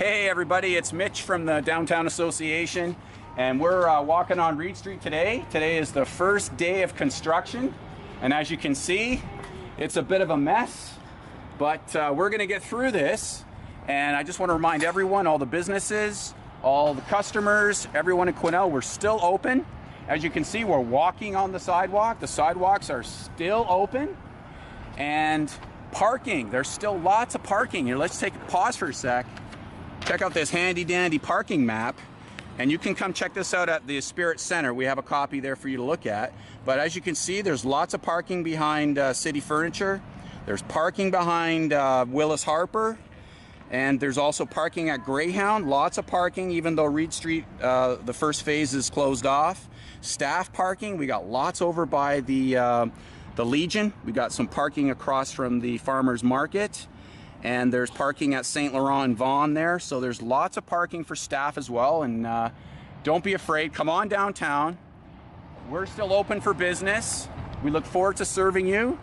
Hey everybody, it's Mitch from the Downtown Association, and we're walking on Reid Street today. Today is the first day of construction, and as you can see, it's a bit of a mess, but we're gonna get through this. And I just want to remind everyone, all the businesses, all the customers, everyone in Quesnel, we're still open. As you can see, we're walking on the sidewalk. The sidewalks are still open. And parking, there's still lots of parking here. Let's take a pause for a sec. Check out this handy dandy parking map, and you can come check this out at the Spirit Center. We have a copy there for you to look at. But as you can see, there's lots of parking behind City Furniture. There's parking behind Willis Harper, and there's also parking at Greyhound. Lots of parking, even though Reid Street, the first phase is closed off. Staff parking, we got lots over by the Legion. We got some parking across from the Farmers Market. And there's parking at St. Laurent and Vaughan there. So there's lots of parking for staff as well. And don't be afraid, come on downtown. We're still open for business. We look forward to serving you.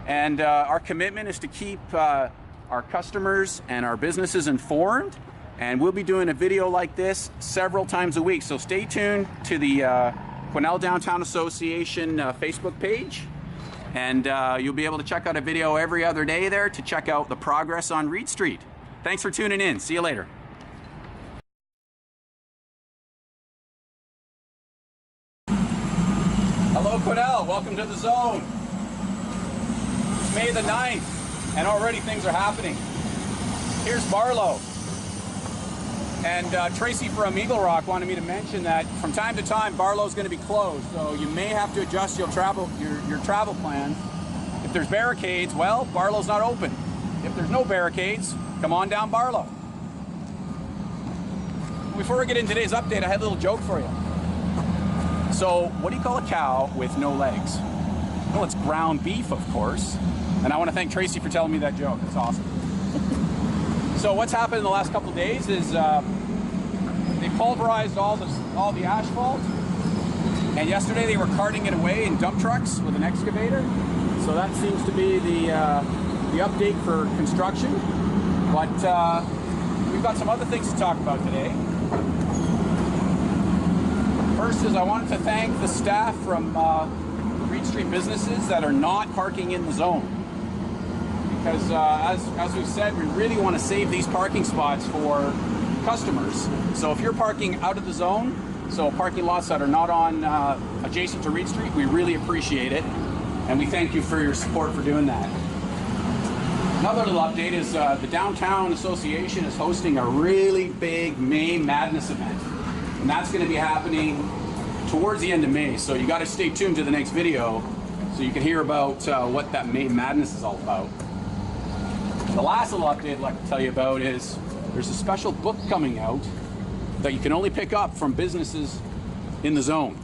And our commitment is to keep our customers and our businesses informed. And we'll be doing a video like this several times a week. So stay tuned to the Quesnel Downtown Association Facebook page. And you'll be able to check out a video every other day there to check out the progress on Reid Street. Thanks for tuning in. See you later. Hello, Quesnel. Welcome to the zone. It's May the 9th, and already things are happening. Here's Barlow. And Tracy from Eagle Rock wanted me to mention that from time to time, Barlow's going to be closed, so you may have to adjust your travel plans. If there's barricades, well, Barlow's not open. If there's no barricades, come on down Barlow. Before we get into today's update, I had a little joke for you. So, what do you call a cow with no legs? Well, it's ground beef, of course. And I want to thank Tracy for telling me that joke. It's awesome. So what's happened in the last couple of days is they pulverized all the asphalt, and yesterday they were carting it away in dump trucks with an excavator. So that seems to be the update for construction. But we've got some other things to talk about today. First is I wanted to thank the staff from Reid Street businesses that are not parking in the zone. Because as we've said, we really want to save these parking spots for customers. So if you're parking out of the zone, so parking lots that are not on adjacent to Reid Street, we really appreciate it. And we thank you for your support for doing that. Another little update is the Downtown Association is hosting a really big May Madness event. And that's going to be happening towards the end of May. So you got to stay tuned to the next video so you can hear about what that May Madness is all about. The last little update I'd like to tell you about is there's a special book coming out that you can only pick up from businesses in the zone.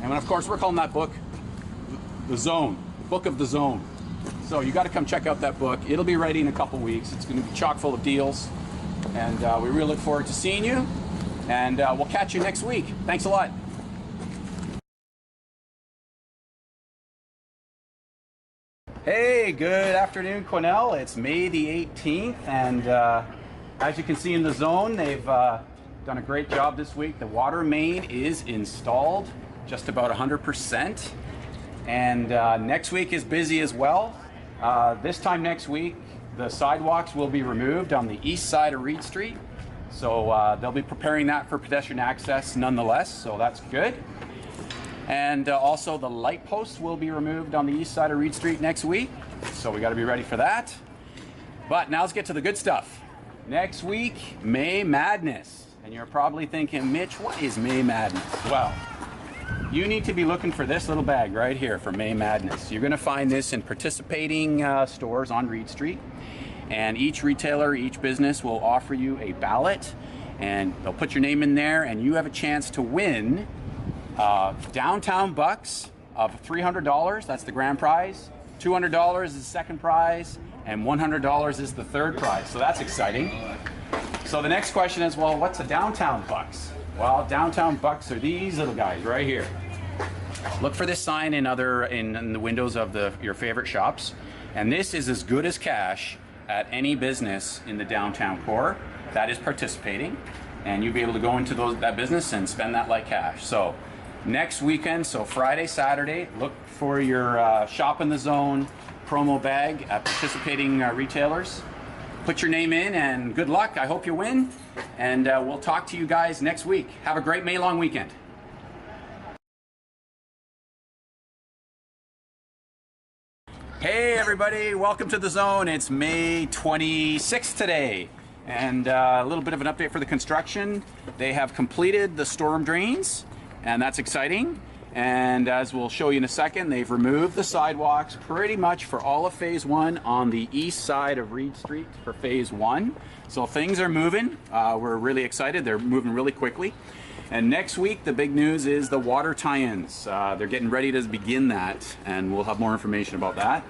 And of course, we're calling that book The Zone, the Book of the Zone. So you got to come check out that book. It'll be ready in a couple weeks. It's going to be chock full of deals. And we really look forward to seeing you. And we'll catch you next week. Thanks a lot. Hey, good afternoon, Quesnel. It's May the 18th, and as you can see in the zone, they've done a great job this week. The water main is installed, just about 100%, and next week is busy as well. This time next week, the sidewalks will be removed on the east side of Reid Street, so they'll be preparing that for pedestrian access nonetheless, so that's good. And also the light posts will be removed on the east side of Reid Street next week. So we got to be ready for that. But now let's get to the good stuff. Next week, May Madness. And you're probably thinking, Mitch, what is May Madness? Well, you need to be looking for this little bag right here for May Madness. You're going to find this in participating stores on Reid Street. And each retailer, each business will offer you a ballot. And they'll put your name in there and you have a chance to win downtown bucks of $300, that's the grand prize. $200 is the second prize, and $100 is the third prize. So that's exciting. So the next question is, well, what's a downtown bucks? Well, downtown bucks are these little guys right here. Look for this sign in the windows of your favorite shops, and this is as good as cash at any business in the downtown core. that is participating, and you'll be able to go into that business and spend that like cash. So next weekend, so Friday, Saturday, look for your Shop in the Zone promo bag at participating retailers. Put your name in, and good luck. I hope you win, and we'll talk to you guys next week. Have a great May long weekend. Hey everybody, welcome to the Zone. It's May 26th today, and a little bit of an update for the construction. They have completed the storm drains, and that's exciting. And as we'll show you in a second, they've removed the sidewalks pretty much for all of phase 1 on the east side of Reid Street for phase 1. So things are moving. We're really excited. They're moving really quickly. And next week, the big news is the water tie-ins. They're getting ready to begin that, and we'll have more information about that.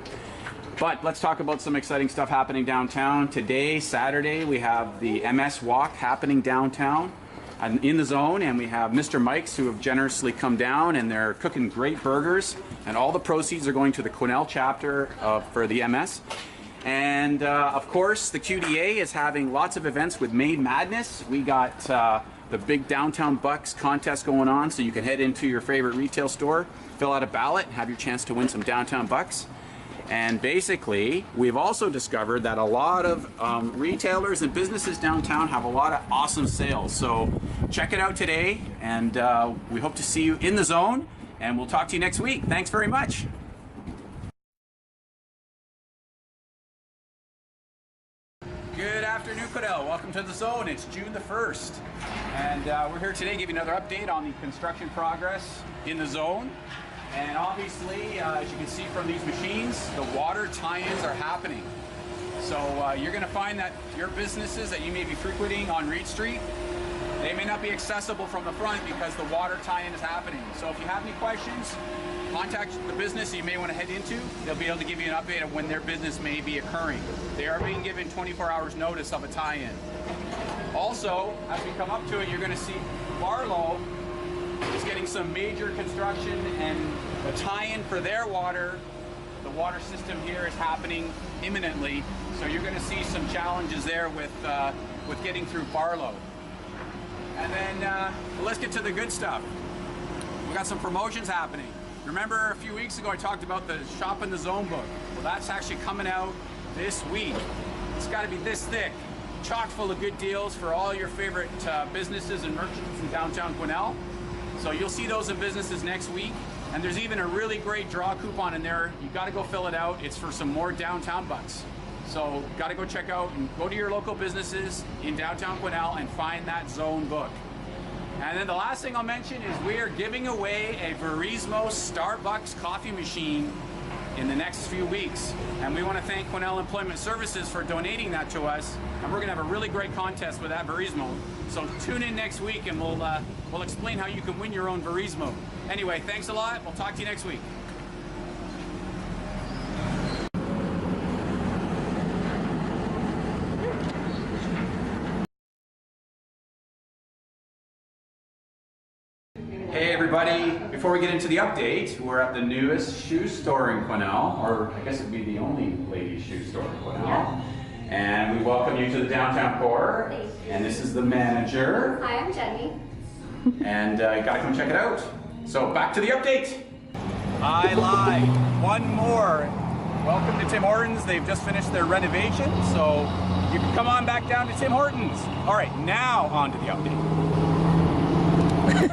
But let's talk about some exciting stuff happening downtown. Today, Saturday, we have the MS Walk happening downtown in the Zone, and we have Mr. Mike's who have generously come down, and they're cooking great burgers, and all the proceeds are going to the Quesnel chapter for the MS. And of course, the QDA is having lots of events with May Madness. We got the big Downtown Bucks contest going on, so you can head into your favorite retail store, fill out a ballot, and have your chance to win some Downtown Bucks. And basically, we've also discovered that a lot of retailers and businesses downtown have a lot of awesome sales. So check it out today, and we hope to see you in the Zone, and we'll talk to you next week. Thanks very much. Good afternoon, Quesnel. Welcome to the Zone. It's June the 1st, and we're here today to give you another update on the construction progress in the Zone. And obviously, as you can see from these machines, the water tie-ins are happening. So you're going to find that your businesses that you may be frequenting on Reid Street, they may not be accessible from the front because the water tie-in is happening. So if you have any questions, contact the business you may want to head into. They'll be able to give you an update of when their business may be occurring. They are being given 24 hours notice of a tie-in. Also, as we come up to it, you're going to see Barlow is getting some major construction, and the tie-in for their water, the water system here is happening imminently. So you're going to see some challenges there with getting through Barlow. And then let's get to the good stuff. We got some promotions happening. Remember a few weeks ago I talked about the Shop in the Zone book? Well, that's actually coming out this week. It's got to be this thick, chock full of good deals for all your favorite businesses and merchants in downtown Quesnel. So you'll see those in businesses next week. And there's even a really great draw coupon in there. You got to go fill it out. It's for some more downtown bucks. So got to go check out and go to your local businesses in downtown Quesnel and find that Zone book. And then the last thing I'll mention is we are giving away a Verismo Starbucks coffee machine in the next few weeks. And we want to thank Quesnel Employment Services for donating that to us. And we're going to have a really great contest with that Verismo. So tune in next week, and we'll explain how you can win your own Verismo. Anyway, thanks a lot. We'll talk to you next week. Hey everybody, before we get into the update, we're at the newest shoe store in Quesnel, or I guess it'd be the only ladies shoe store in Quesnel. Yeah. And we welcome you to the downtown core. Thank you. And this is the manager. Hi, I'm Jenny. And you gotta come check it out. So back to the update. I lied. One more. Welcome to Tim Hortons. They've just finished their renovation, so you can come on back down to Tim Hortons. All right, now on to the update.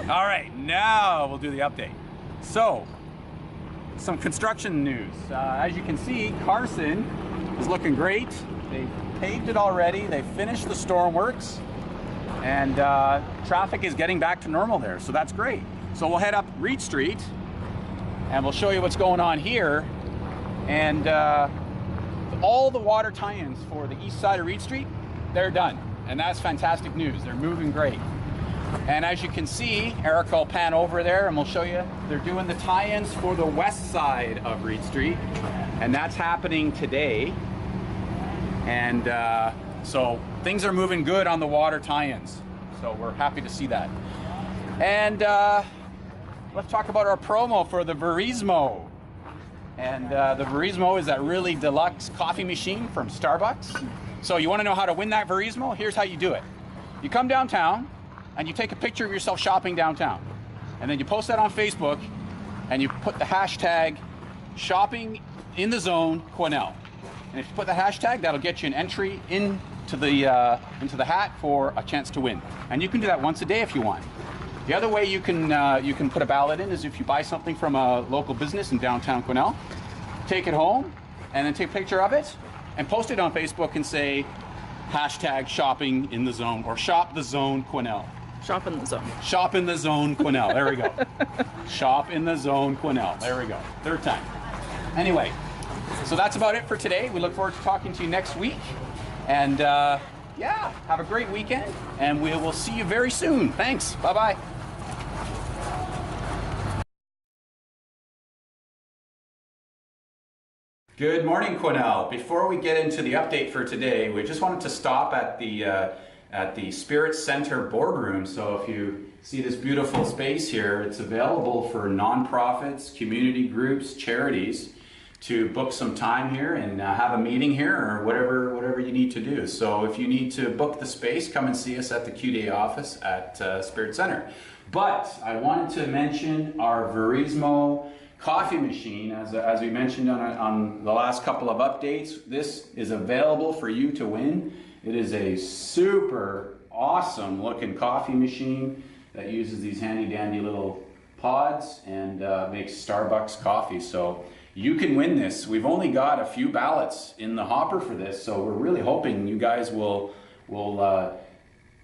All right, now we'll do the update. So, some construction news. As you can see, Carson is looking great. They've paved it already. They finished the stormworks, and traffic is getting back to normal there, so that's great. So we'll head up Reid Street, and we'll show you what's going on here. And all the water tie-ins for the east side of Reid Street, they're done, and that's fantastic news. They're moving great. And as you can see, Erica will pan over there and we'll show you, they're doing the tie-ins for the west side of Reid Street, and that's happening today. And so things are moving good on the water tie-ins, so we're happy to see that. And let's talk about our promo for the Verismo. And the Verismo is that really deluxe coffee machine from Starbucks. So you want to know how to win that Verismo? Here's how you do it. You come downtown and you take a picture of yourself shopping downtown. And then you post that on Facebook and you put the hashtag shopping in the zone Quesnel. And if you put the hashtag, that'll get you an entry into the hat for a chance to win. And you can do that once a day if you want. The other way you can put a ballot in is if you buy something from a local business in downtown Quesnel, take it home, and then take a picture of it and post it on Facebook and say hashtag shopping in the zone or shop the zone Quesnel. Shop in the zone. Shop in the zone Quesnel. There we go. Shop in the zone Quesnel. There we go. Third time. Anyway, so that's about it for today. We look forward to talking to you next week. And yeah, have a great weekend. And we will see you very soon. Thanks. Bye-bye. Good morning, Quesnel. Before we get into the update for today, we just wanted to stop at the Spirit Center boardroom. So if you see this beautiful space here, it's available for nonprofits, community groups, charities to book some time here and have a meeting here or whatever you need to do. So if you need to book the space, come and see us at the QDA office at Spirit Center. But I wanted to mention our Verismo coffee machine. As we mentioned on the last couple of updates, this is available for you to win. It is a super awesome looking coffee machine that uses these handy dandy little pods and makes Starbucks coffee. So you can win this. We've only got a few ballots in the hopper for this, so we're really hoping you guys will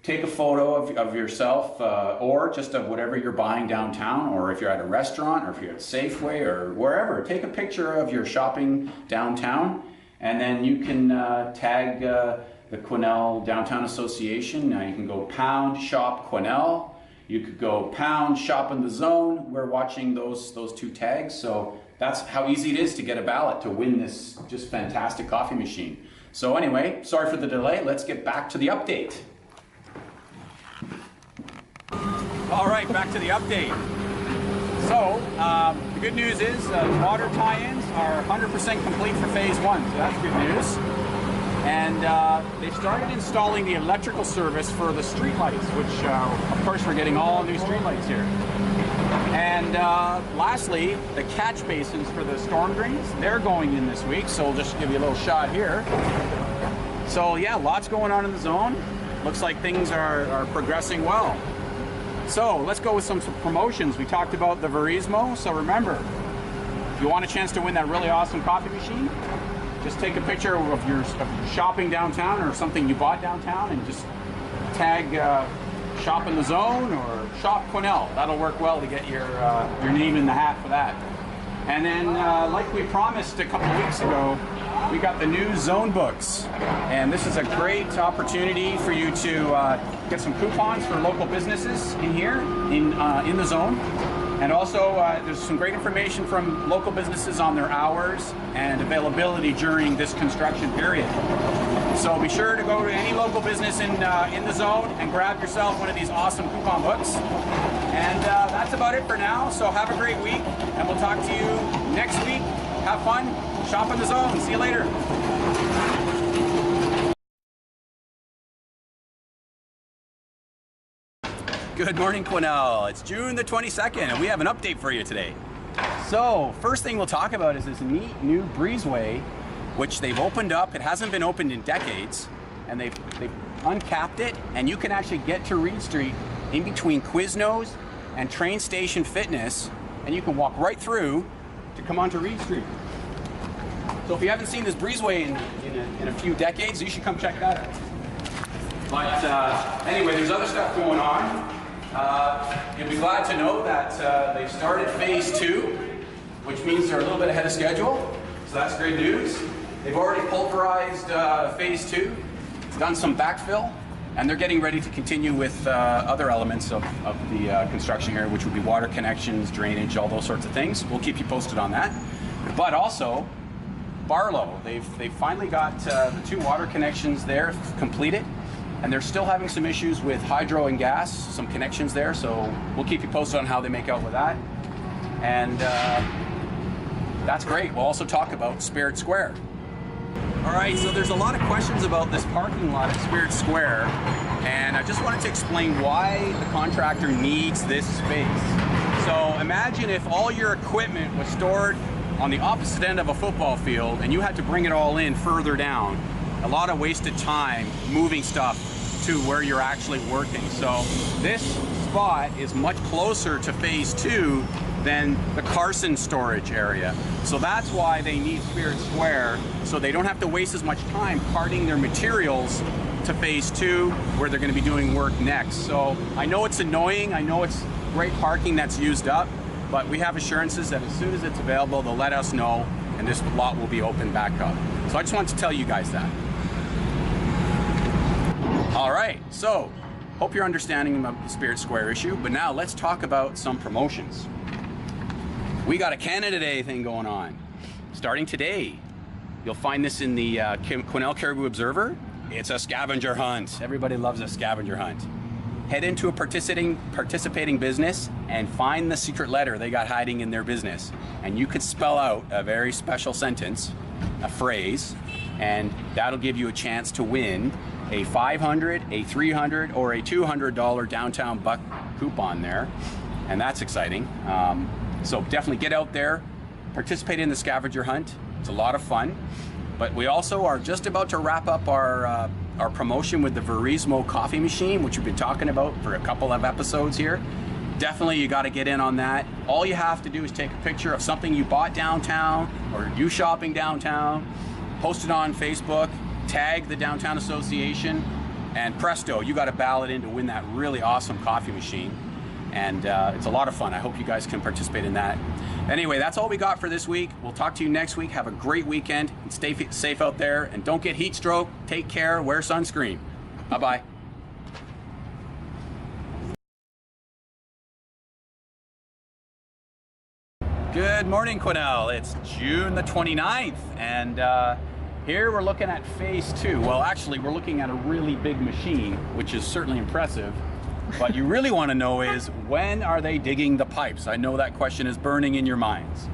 take a photo of yourself or just of whatever you're buying downtown, or if you're at a restaurant or if you're at Safeway or wherever. Take a picture of your shopping downtown and then you can tag the Quesnel Downtown Association. Now you can go #shop Quesnel. You could go #shop in the zone. We're watching those two tags. So that's how easy it is to get a ballot to win this just fantastic coffee machine. So anyway, sorry for the delay. Let's get back to the update. All right, back to the update. So, the good news is water tie-ins are 100% complete for phase 1, so that's good news. And they've started installing the electrical service for the streetlights, which, of course, we're getting all new streetlights here. And lastly, the catch basins for the storm drains, they're going in this week, so we'll just give you a little shot here. So yeah, lots going on in the zone. Looks like things are progressing well. So let's go with some promotions. We talked about the Verismo. So remember, if you want a chance to win that really awesome coffee machine, just take a picture of your shopping downtown or something you bought downtown and just tag Shop in the Zone or Shop Quesnel. That'll work well to get your name in the hat for that. And then, like we promised a couple weeks ago, we got the new zone books, and this is a great opportunity for you to get some coupons for local businesses in here in the zone. And also there's some great information from local businesses on their hours and availability during this construction period. So be sure to go to any local business in the zone and grab yourself one of these awesome coupon books. And that's about it for now. So have a great week, and we'll talk to you next week. Have fun, shop in the zone. See you later. Good morning, Quesnel. It's June the 22nd, and we have an update for you today. So, first thing we'll talk about is this neat new breezeway, which they've opened up. It hasn't been opened in decades, and they've uncapped it, and you can actually get to Reid Street in between Quiznos and Train Station Fitness, and you can walk right through to come onto Reid Street. So if you haven't seen this breezeway in a few decades, you should come check that out. But anyway, there's other stuff going on. You'll be glad to know that they've started phase 2, which means they're a little bit ahead of schedule. So that's great news. They've already pulverized phase 2, done some backfill, and they're getting ready to continue with other elements of the construction here, which would be water connections, drainage, all those sorts of things. We'll keep you posted on that. But also, Barlow, they've finally got the 2 water connections there completed, and they're still having some issues with hydro and gas, some connections there, so we'll keep you posted on how they make out with that. And that's great. We'll also talk about Spirit Square. All right, so there's a lot of questions about this parking lot at Spirit Square, and I just wanted to explain why the contractor needs this space. So imagine if all your equipment was stored on the opposite end of a football field and you had to bring it all in further down. A lot of wasted time moving stuff to where you're actually working. So this spot is much closer to phase 2 than the Carson storage area. So that's why they need Spirit Square, so they don't have to waste as much time carting their materials to phase 2 where they're going to be doing work next. So I know it's annoying, I know it's great parking that's used up, but we have assurances that as soon as it's available, they'll let us know and this lot will be open back up. So I just wanted to tell you guys that. All right, so hope you're understanding about the Spirit Square issue, but now let's talk about some promotions. We got a Canada Day thing going on. Starting today, you'll find this in the Quesnel Caribou Observer. It's a scavenger hunt. Everybody loves a scavenger hunt. Head into a participating business and find the secret letter they got hiding in their business. And you could spell out a very special sentence, a phrase, and that'll give you a chance to win a $500, a $300, or a $200 downtown buck coupon there. And that's exciting. So definitely get out there, participate in the scavenger hunt. It's a lot of fun. But we also are just about to wrap up our promotion with the Verismo coffee machine, which we've been talking about for a couple of episodes here. Definitely you got to get in on that. All you have to do is take a picture of something you bought downtown or you shopping downtown, post it on Facebook, tag the Downtown Association, and presto, you got a ballot in to win that really awesome coffee machine. And it's a lot of fun. I hope you guys can participate in that. Anyway, that's all we got for this week. We'll talk to you next week. Have a great weekend and stay safe out there. And don't get heat stroke. Take care. Wear sunscreen. Bye-bye. Good morning, Quesnel. It's June the 29th. And here we're looking at phase 2. Well, actually, we're looking at a really big machine, which is certainly impressive. What you really want to know is, when are they digging the pipes? I know that question is burning in your minds.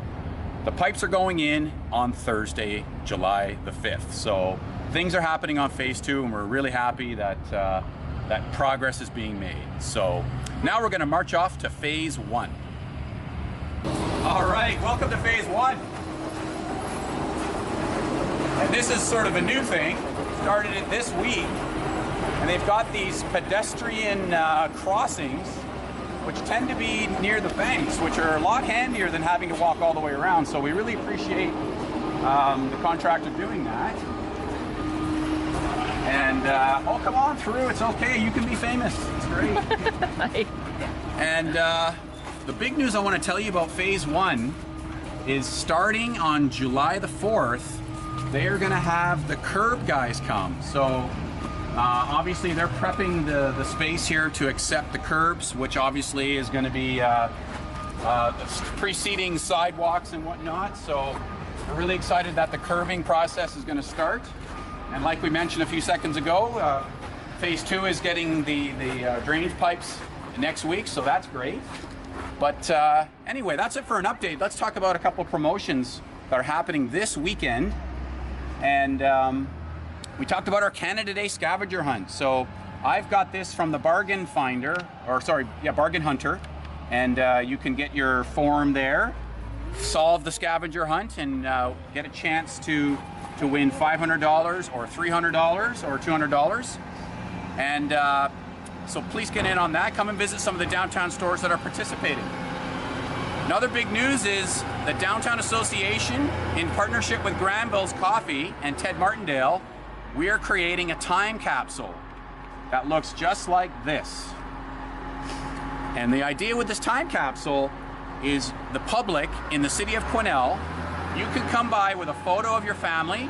The pipes are going in on Thursday, July the 5th. So things are happening on phase 2, and we're really happy that that progress is being made. So now we're going to march off to phase 1. All right, welcome to phase 1. And this is sort of a new thing. Started it this week. And they've got these pedestrian crossings, which tend to be near the banks, which are a lot handier than having to walk all the way around. So we really appreciate the contractor doing that. And oh, come on through. It's okay. You can be famous. It's great. And the big news I want to tell you about phase 1 is starting on July the 4th, they are going to have the curb guys come. So obviously they're prepping the space here to accept the curbs, which obviously is going to be preceding sidewalks and whatnot. So we're really excited that the curbing process is going to start. And like we mentioned a few seconds ago, phase 2 is getting the drainage pipes next week, so that's great. But anyway, that's it for an update. Let's talk about a couple of promotions that are happening this weekend. And we talked about our Canada Day scavenger hunt. So I've got this from the Bargain Finder, or sorry, yeah, Bargain Hunter. And you can get your form there, solve the scavenger hunt, and get a chance to win $500 or $300 or $200. And so please get in on that. Come and visit some of the downtown stores that are participating. Another big news is the Downtown Association, in partnership with Granville's Coffee and Ted Martindale, we are creating a time capsule that looks just like this. And the idea with this time capsule is the public in the city of Quesnel, you can come by with a photo of your family,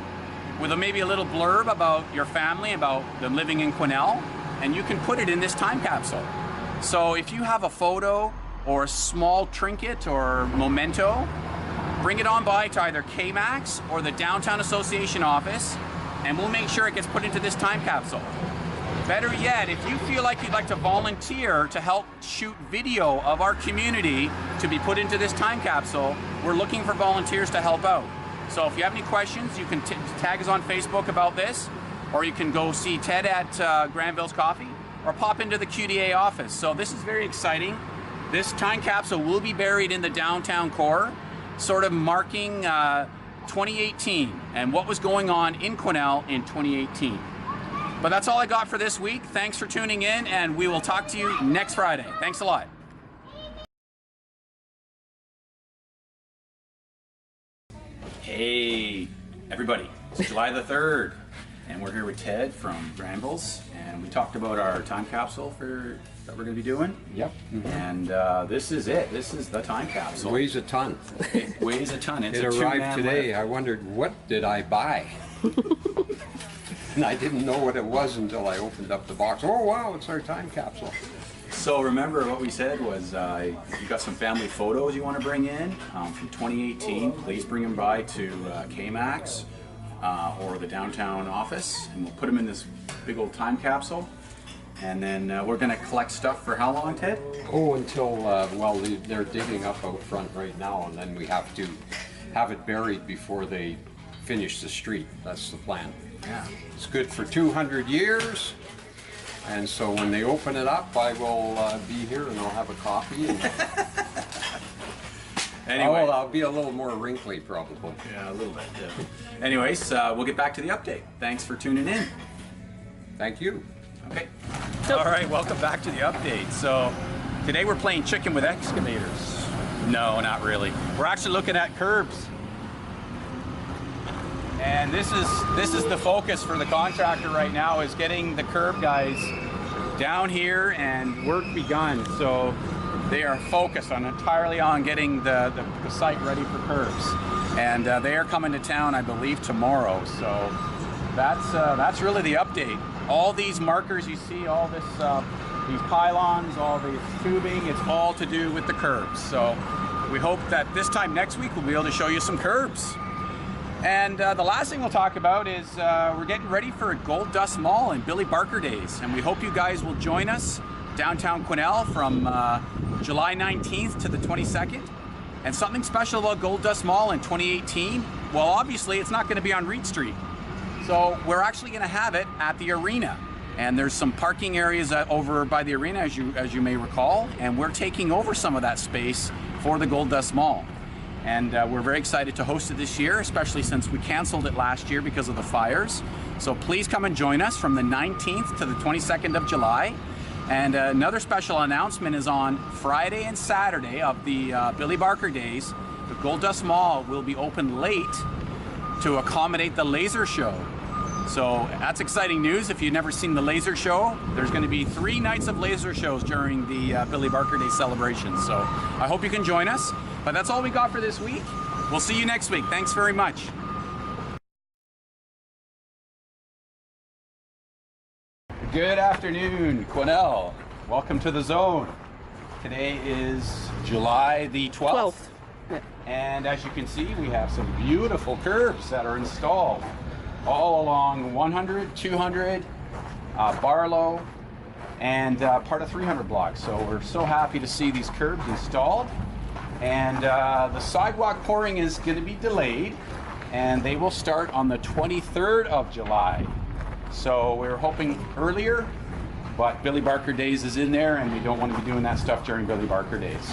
with maybe a little blurb about your family, about them living in Quesnel, and you can put it in this time capsule. So if you have a photo or a small trinket or memento, bring it on by to either KMAX or the Downtown Association office, and we'll make sure it gets put into this time capsule. Better yet, if you feel like you'd like to volunteer to help shoot video of our community to be put into this time capsule, we're looking for volunteers to help out. So if you have any questions, you can tag us on Facebook about this, or you can go see Ted at Granville's Coffee, or pop into the QDA office. So this is very exciting. This time capsule will be buried in the downtown core, sort of marking 2018 and what was going on in Quesnel in 2018. But that's all I got for this week. Thanks for tuning in, and we will talk to you next Friday. Thanks a lot. Hey, everybody. It's July the 3rd, and we're here with Ted from Granville's, and we talked about our time capsule that we're going to be doing. Yep. And this is it. This is the time capsule. It weighs a ton. It weighs a ton. It's it arrived today. I wondered, what did I buy? And I didn't know what it was until I opened up the box. Oh, wow, it's our time capsule. So remember what we said was you got some family photos you want to bring in from 2018. Please bring them by to KMAX or the downtown office, and we'll put them in this big old time capsule. And then we're going to collect stuff for how long, Ted? Oh, until, well, they're digging up out front right now, and then we have to have it buried before they finish the street. That's the plan. Yeah. It's good for 200 years. And so when they open it up, I will be here and I'll have a coffee. And anyway, I'll be a little more wrinkly, probably. Yeah, a little bit. Yeah. Anyways, we'll get back to the update. Thanks for tuning in. Thank you. Okay. All right, welcome back to the update. So today we're playing chicken with excavators. No, not really. We're actually looking at curbs. And this is the focus for the contractor right now, is getting the curb guys down here and work begun. So they are focused entirely on getting the site ready for curbs. And they are coming to town, I believe, tomorrow. So that's really the update. All these markers you see, all this, these pylons, all this tubing, it's all to do with the curbs. So we hope that this time next week we'll be able to show you some curbs. And the last thing we'll talk about is we're getting ready for a Gold Dust Mall and Billy Barker Days, and we hope you guys will join us downtown Quesnel from July 19th to the 22nd. And something special about Gold Dust Mall in 2018, well, obviously it's not going to be on Reid Street. So we're actually going to have it at the arena, and there's some parking areas over by the arena, as you may recall, and we're taking over some of that space for the Gold Dust Mall. And we're very excited to host it this year, especially since we canceled it last year because of the fires. So please come and join us from the 19th to the 22nd of July. And another special announcement is on Friday and Saturday of the Billy Barker Days. The Gold Dust Mall will be open late to accommodate the laser show. So that's exciting news. If you've never seen the laser show, there's going to be 3 nights of laser shows during the Billy Barker Day celebration. So I hope you can join us. But that's all we got for this week. We'll see you next week. Thanks very much. Good afternoon, Quesnel. Welcome to the zone. Today is July the 12th. Yeah. And as you can see, we have some beautiful curbs that are installed all along 100, 200, Barlow, and part of 300 blocks. So we're so happy to see these curbs installed. And the sidewalk pouring is going to be delayed, and they will start on the 23rd of July. So we were hoping earlier, but Billy Barker Days is in there, and we don't want to be doing that stuff during Billy Barker Days.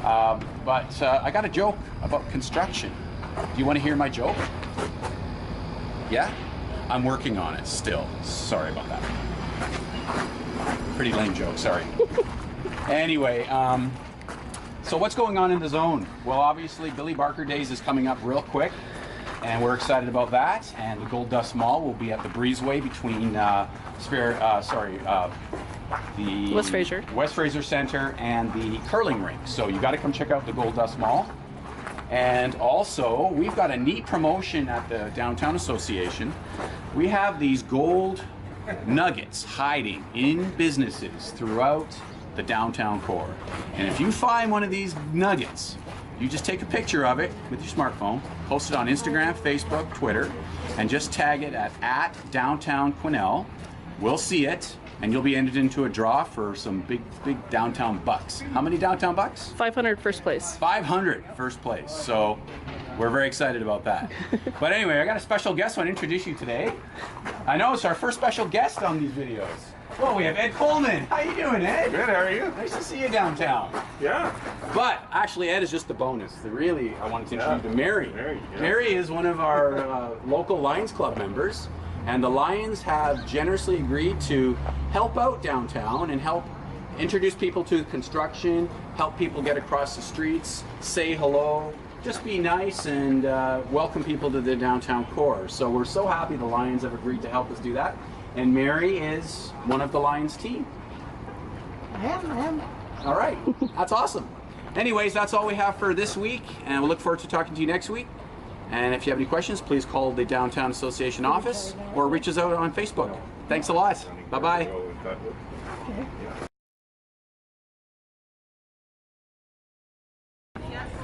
But I got a joke about construction. Do you want to hear my joke? Yeah? I'm working on it still. Sorry about that. Pretty lame joke, sorry. Anyway, so what's going on in the zone? Well, obviously Billy Barker Days is coming up real quick, and we're excited about that. And the Gold Dust Mall will be at the Breezeway between the West Fraser Center and the curling rink. So you got to come check out the Gold Dust Mall. And also, we've got a neat promotion at the Downtown Association. We have these gold nuggets hiding in businesses throughout the downtown core. And if you find one of these nuggets, you just take a picture of it with your smartphone, post it on Instagram, Facebook, Twitter, and just tag it at Downtown Quesnel. We'll see it, and you'll be entered into a draw for some big downtown bucks. How many downtown bucks? 500 first place. 500 first place. So we're very excited about that. But anyway, I got a special guest I want to introduce you today. I know it's our first special guest on these videos. Well, we have Ed Coleman. How you doing, Ed? Good, how are you? Nice to see you downtown. Yeah. But actually, Ed is just the bonus. Really, I wanted to introduce you to Mary. Mary, yeah. Mary is one of our local Lions Club members, and the Lions have generously agreed to help out downtown and help introduce people to construction, help people get across the streets, say hello, just be nice and welcome people to the downtown core. So we're so happy the Lions have agreed to help us do that. And Mary is one of the Lions team. I am. All right, that's awesome. Anyways, that's all we have for this week, and we'll look forward to talking to you next week. And if you have any questions, please call the Downtown Association office or reach us out on Facebook. Thanks a lot. Bye-bye.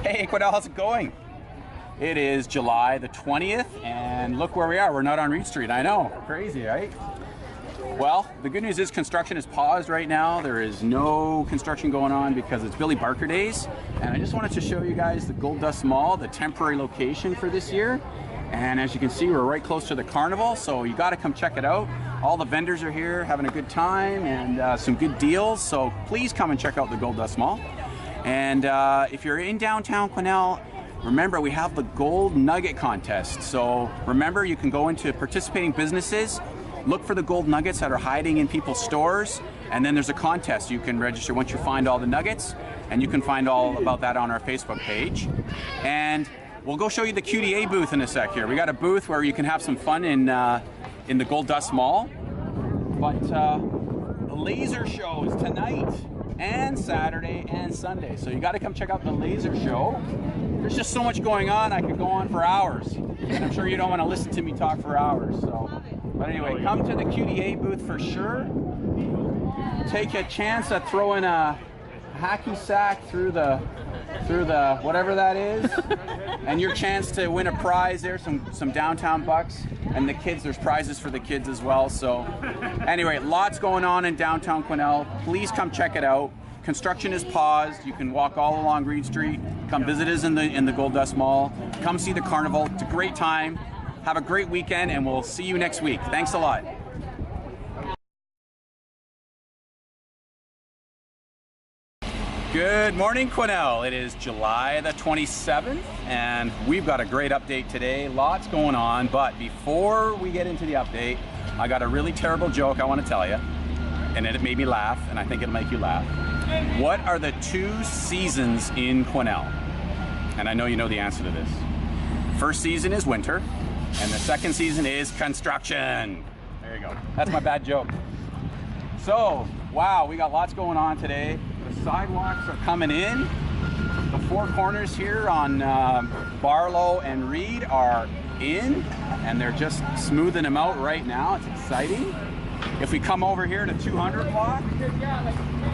Hey, Quesnel, how's it going? It is July the 20th, and look where we are. We're not on Reid Street. I know, crazy, right? Well, the good news is construction is paused right now. There is no construction going on because it's Billy Barker Days. And I just wanted to show you guys the Gold Dust Mall, the temporary location for this year. And as you can see, we're right close to the carnival, so you gotta come check it out. All the vendors are here having a good time and some good deals, so please come and check out the Gold Dust Mall. And if you're in downtown Quesnel, remember we have the Gold Nugget Contest. So remember, you can go into participating businesses, look for the gold nuggets that are hiding in people's stores, and then there's a contest. You can register once you find all the nuggets, and you can find all about that on our Facebook page. And we'll go show you the QDA booth in a sec here. We got a booth where you can have some fun in the Gold Dust Mall. But the laser show is tonight and Saturday and Sunday. So you got to come check out the laser show. There's just so much going on, I could go on for hours. And I'm sure you don't want to listen to me talk for hours. So, but anyway, come to the QDA booth for sure. Take a chance at throwing a hacky sack through the whatever that is, and your chance to win a prize. There's some downtown bucks, and the kids, there's prizes for the kids as well. So anyway, lots going on in downtown Quesnel. Please come check it out. Construction is paused. You can walk all along Reid Street. Come visit us in the Gold Dust Mall. Come see the carnival. It's a great time. Have a great weekend, and we'll see you next week. Thanks a lot. Good morning, Quesnel. It is July the 27th, and we've got a great update today. Lots going on, but before we get into the update, I got a really terrible joke I want to tell you, and it made me laugh, and I think it'll make you laugh. What are the 2 seasons in Quesnel? And I know you know the answer to this. First season is winter, and the second season is construction. There you go. That's my bad joke. So, wow, we got lots going on today. The sidewalks are coming in. The 4 corners here on Barlow and Reid are in, and they're just smoothing them out right now. It's exciting. If we come over here to 200 block,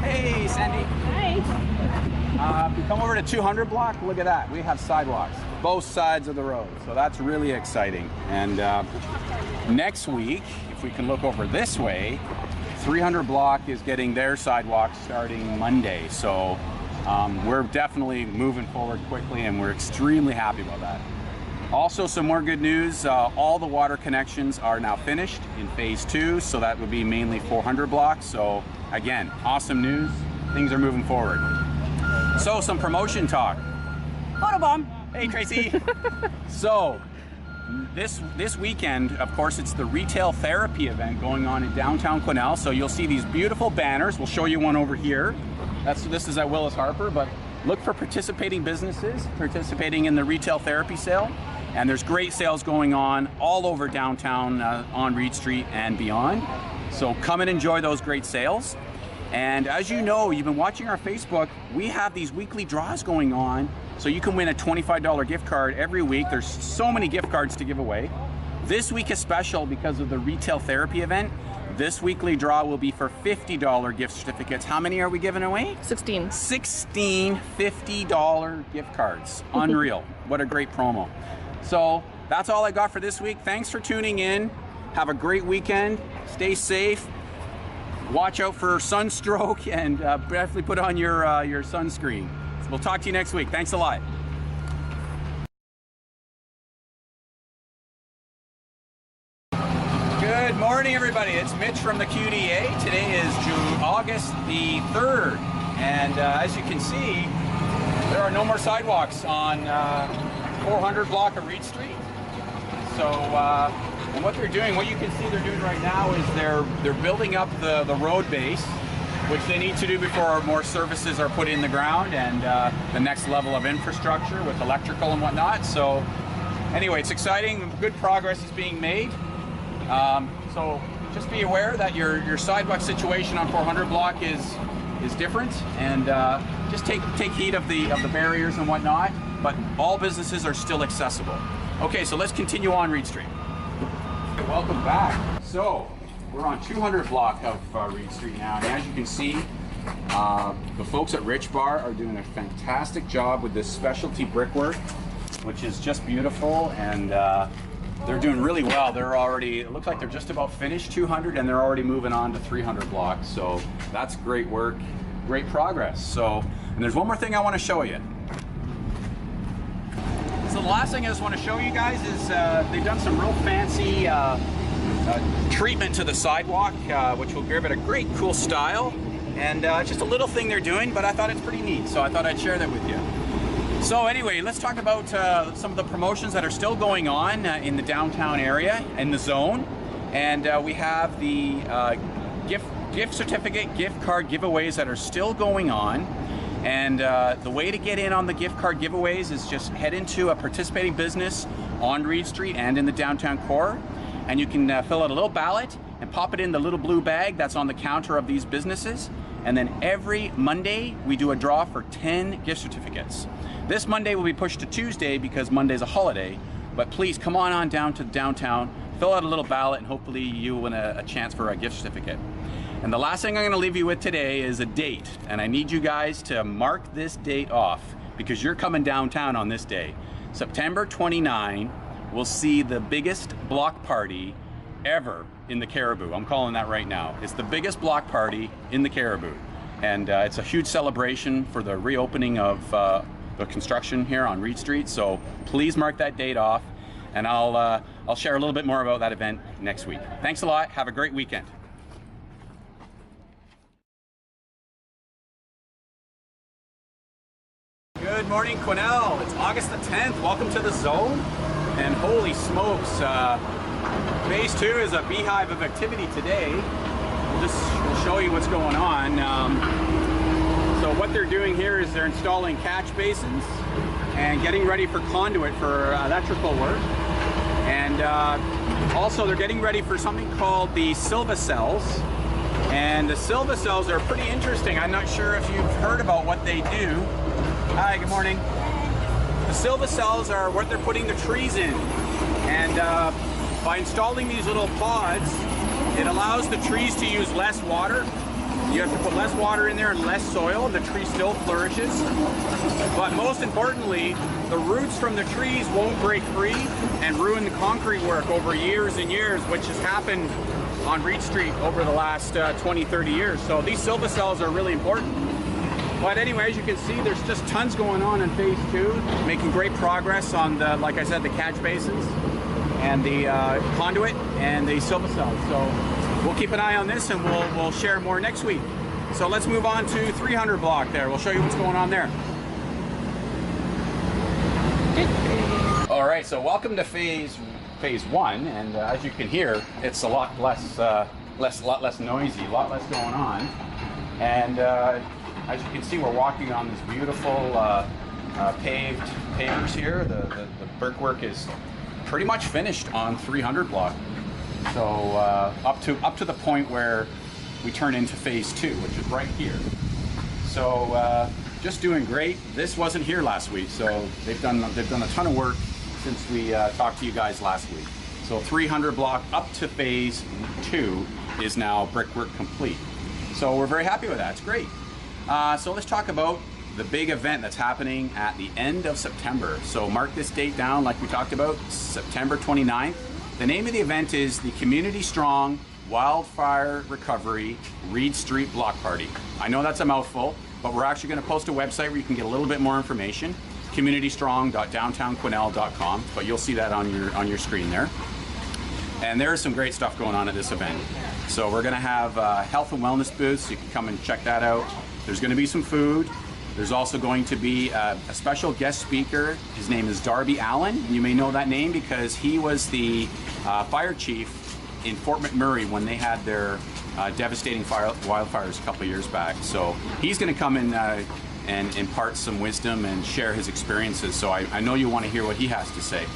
hey Sandy. Hi. If we come over to 200 block, look at that. We have sidewalks, both sides of the road. So that's really exciting. And next week, if we can look over this way, 300 block is getting their sidewalks starting Monday. So we're definitely moving forward quickly, and we're extremely happy about that. Also, some more good news, all the water connections are now finished in phase 2, so that would be mainly 400 blocks. So again, awesome news, things are moving forward. So some promotion talk. Photobomb. Hey Tracy. So this weekend, of course, it's the retail therapy event going on in downtown Quesnel. So you'll see these beautiful banners. We'll show you one over here. This is at Willis Harper, but look for participating businesses participating in the retail therapy sale. And there's great sales going on all over downtown on Reid Street and beyond. So come and enjoy those great sales. And as you know, you've been watching our Facebook, we have these weekly draws going on. So you can win a $25 gift card every week. There's so many gift cards to give away. This week is special because of the retail therapy event. This weekly draw will be for $50 gift certificates. How many are we giving away? 16. 16 $50 gift cards. Unreal. What a great promo. So that's all I got for this week. Thanks for tuning in. Have a great weekend. Stay safe. Watch out for sunstroke, and definitely put on your sunscreen. We'll talk to you next week. Thanks a lot. everybody, it's Mitch from the QDA. Today is August the 3rd, and as you can see, there are no more sidewalks on 400 block of Reid Street. So, and what they're doing, what you can see they're doing right now is they're building up the road base, which they need to do before more services are put in the ground and the next level of infrastructure with electrical and whatnot. So anyway, it's exciting. Good progress is being made. So just be aware that your sidewalk situation on 400 block is different, and just take heed of the barriers and whatnot. But all businesses are still accessible. Okay, so let's continue on Reid Street. Okay, welcome back. So we're on 200 block of Reid Street now, and as you can see, the folks at Rich Bar are doing a fantastic job with this specialty brickwork, which is just beautiful, and they're doing really well. They're already, it looks like they're just about finished 200, and they're already moving on to 300 blocks. So that's great work, great progress. So, and there's one more thing I want to show you. So the last thing I just want to show you guys is they've done some real fancy treatment to the sidewalk, which will give it a great cool style. And just a little thing they're doing, but I thought it's pretty neat, so I thought I'd share that with you. So anyway, let's talk about some of the promotions that are still going on in the downtown area, in the zone. And we have the gift certificate, gift card giveaways that are still going on. And the way to get in on the gift card giveaways is just head into a participating business on Reid Street and in the downtown core. And you can fill out a little ballot and pop it in the little blue bag that's on the counter of these businesses. And then every Monday, we do a draw for 10 gift certificates. This Monday will be pushed to Tuesday because Monday's a holiday, but please come on down to downtown, fill out a little ballot, and hopefully you win a chance for a gift certificate. And the last thing I'm gonna leave you with today is a date, and I need you guys to mark this date off because you're coming downtown on this day. September 29, we'll see the biggest block party ever in the Caribou. I'm calling that right now. It's the biggest block party in the Caribou. And it's a huge celebration for the reopening of the construction here on Reid Street. So please mark that date off, and I'll share a little bit more about that event next week. Thanks a lot. Have a great weekend. Good morning, Quesnel. It's August the 10th. Welcome to the zone. And holy smokes, phase 2 is a beehive of activity today. We'll show you what's going on. So what they're doing here is they're installing catch basins and getting ready for conduit for electrical work. And also they're getting ready for something called the Silva cells. And the Silva cells are pretty interesting. I'm not sure if you've heard about what they do. Hi, good morning. The Silva cells are what they're putting the trees in. And by installing these little pods, it allows the trees to use less water. You have to put less water in there and less soil. The tree still flourishes. But most importantly, the roots from the trees won't break free and ruin the concrete work over years and years, which has happened on Reid Street over the last 20, 30 years. So these Silva cells are really important. But anyway, as you can see, there's just tons going on in phase 2, making great progress on the, like I said, the catch basins and the conduit and the Silva cells. So we'll keep an eye on this, and we'll share more next week. So let's move on to 300 block there. We'll show you what's going on there. All right, so welcome to phase 1, and as you can hear, it's a lot less noisy, a lot less going on. And as you can see, we're walking on this beautiful paved pavers here. The brickwork is pretty much finished on 300 block. So up to the point where we turn into phase 2, which is right here. So just doing great. This wasn't here last week, so they've done a ton of work since we talked to you guys last week. So 300 block up to phase 2 is now brickwork complete. So we're very happy with that. It's great. So let's talk about the big event that's happening at the end of September. So mark this date down like we talked about, September 29th. The name of the event is the Community Strong Wildfire Recovery Reid Street Block Party. I know that's a mouthful, but we're actually going to post a website where you can get a little bit more information, communitystrong.downtownquesnel.com, but you'll see that on your screen there. And there's some great stuff going on at this event. So we're going to have health and wellness booths. You can come and check that out. There's going to be some food. There's also going to be a special guest speaker. His name is Darby Allen. You may know that name because he was the fire chief in Fort McMurray when they had their devastating wildfires a couple of years back. So he's going to come in and impart some wisdom and share his experiences. So I know you want to hear what he has to say.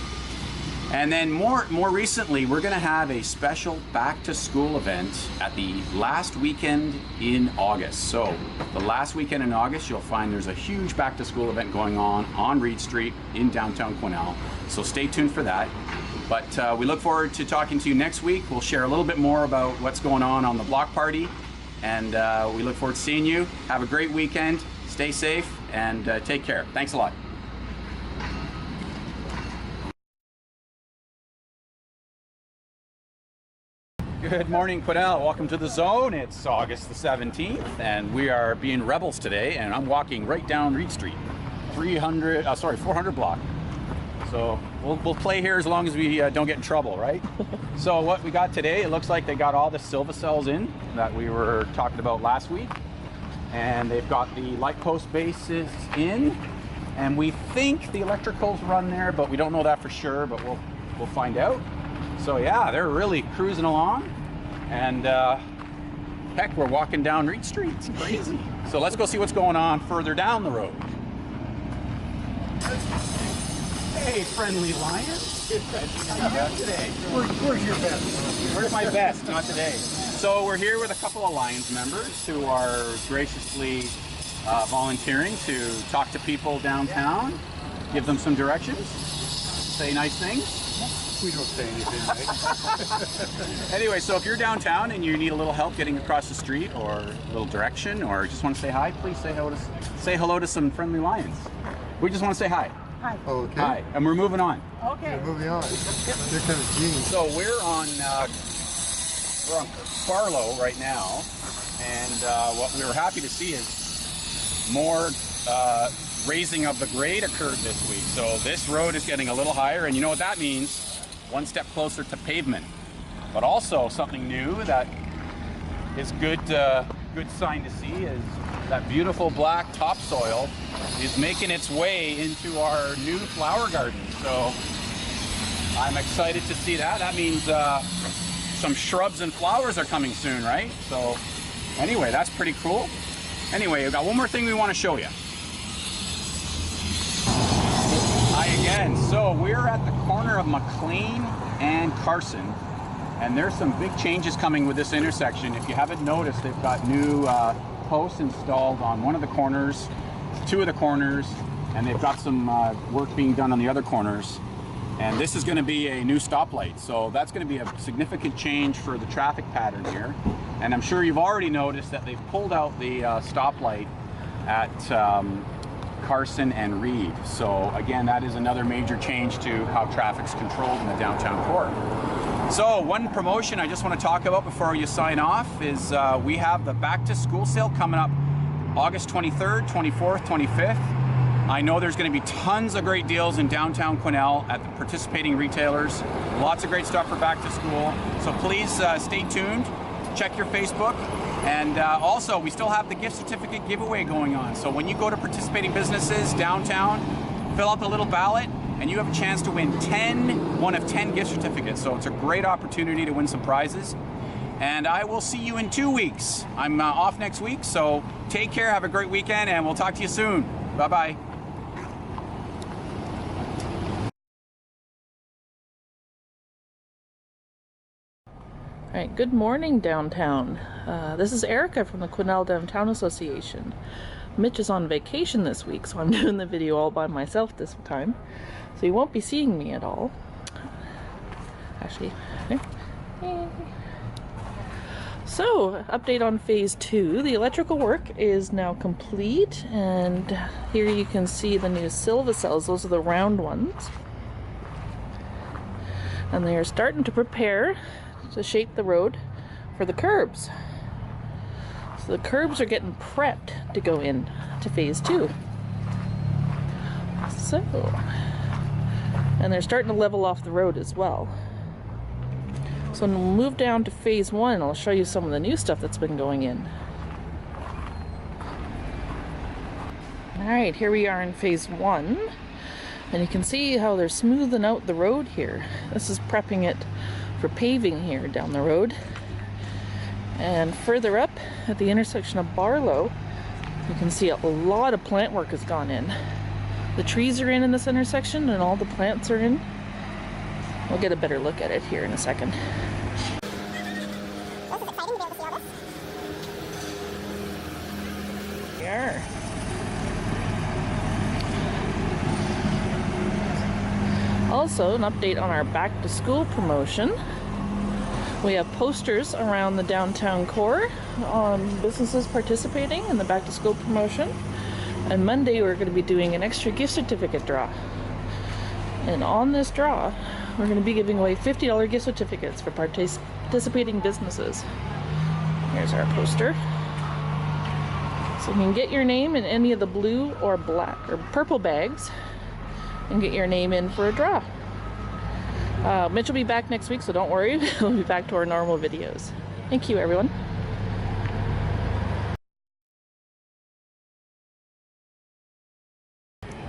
And then more recently, we're going to have a special back to school event at the last weekend in August. So the last weekend in August, you'll find there's a huge back to school event going on Reid Street in downtown Quesnel. So stay tuned for that. But we look forward to talking to you next week. We'll share a little bit more about what's going on the block party. And we look forward to seeing you. Have a great weekend. Stay safe and take care. Thanks a lot. Good morning, Quesnel. Welcome to the zone. It's August the 17th, and we are being rebels today, and I'm walking right down Reid Street, 400 block. So we'll play here as long as we don't get in trouble, right? So what we got today, it looks like they got all the Silva cells in that we were talking about last week, and they've got the light post bases in, and we think the electricals run there, but we don't know that for sure, but we'll find out. So yeah, they're really cruising along, and heck, we're walking down Reid Street. It's crazy. So let's go see what's going on further down the road. Hey, friendly lion. How you doing today? Where's your best? Where's my best? Not today. So we're here with a couple of Lions members who are graciously volunteering to talk to people downtown, give them some directions, say nice things. We don't say anything, right? Anyway, so if you're downtown and you need a little help getting across the street or a little direction or just want to say hi, please say hello to some friendly lions. We just want to say hi. Hi. Okay. Hi. And we're moving on. Okay. We're moving on. Here comes Gene. So we're on Barlow right now, and what we were happy to see is more raising of the grade occurred this week. So this road is getting a little higher, and you know what that means? One step closer to pavement. But also something new that is good sign to see is that beautiful black topsoil is making its way into our new flower garden. So I'm excited to see that. That means some shrubs and flowers are coming soon, right? So anyway, that's pretty cool. Anyway, we've got one more thing we want to show you. Hi again. So we're at the corner of McLean and Carson, and there's some big changes coming with this intersection. If you haven't noticed, they've got new posts installed on one of the corners, two of the corners, and they've got some work being done on the other corners. And this is going to be a new stoplight, so that's going to be a significant change for the traffic pattern here. And I'm sure you've already noticed that they've pulled out the stoplight at Carson and Reid. So again, that is another major change to how traffic's controlled in the downtown core. So one promotion I just want to talk about before you sign off is we have the back to school sale coming up August 23rd, 24th, 25th. I know there's going to be tons of great deals in downtown Quesnel at the participating retailers. Lots of great stuff for back to school. So please stay tuned. Check your Facebook. And also, we still have the gift certificate giveaway going on. So when you go to participating businesses downtown, fill out the little ballot, and you have a chance to win one of 10 gift certificates. So it's a great opportunity to win some prizes. And I will see you in 2 weeks. I'm off next week, so take care, have a great weekend, and we'll talk to you soon. Bye-bye. All right, good morning downtown. This is Erica from the Quesnel Downtown Association. Mitch is on vacation this week, so I'm doing the video all by myself this time. So you won't be seeing me at all. Actually, so update on phase 2. The electrical work is now complete, and here you can see the new Silva cells. Those are the round ones. And they are starting to prepare to shape the road for the curbs. So the curbs are getting prepped to go in to phase 2. So, and they're starting to level off the road as well. So we'll move down to phase 1 and I'll show you some of the new stuff that's been going in. Alright, here we are in phase 1. And you can see how they're smoothing out the road here. This is prepping it for paving here down the road. And further up at the intersection of Barlow, you can see a lot of plant work has gone in. The trees are in this intersection and all the plants are in. We'll get a better look at it here in a second. Here. Also, an update on our back to school promotion. We have posters around the downtown core on businesses participating in the back to school promotion. And Monday we're going to be doing an extra gift certificate draw. And on this draw, we're going to be giving away $50 gift certificates for participating businesses. Here's our poster. So you can get your name in any of the blue or black or purple bags and get your name in for a draw. Mitch will be back next week, so don't worry. We'll be back to our normal videos. Thank you, everyone.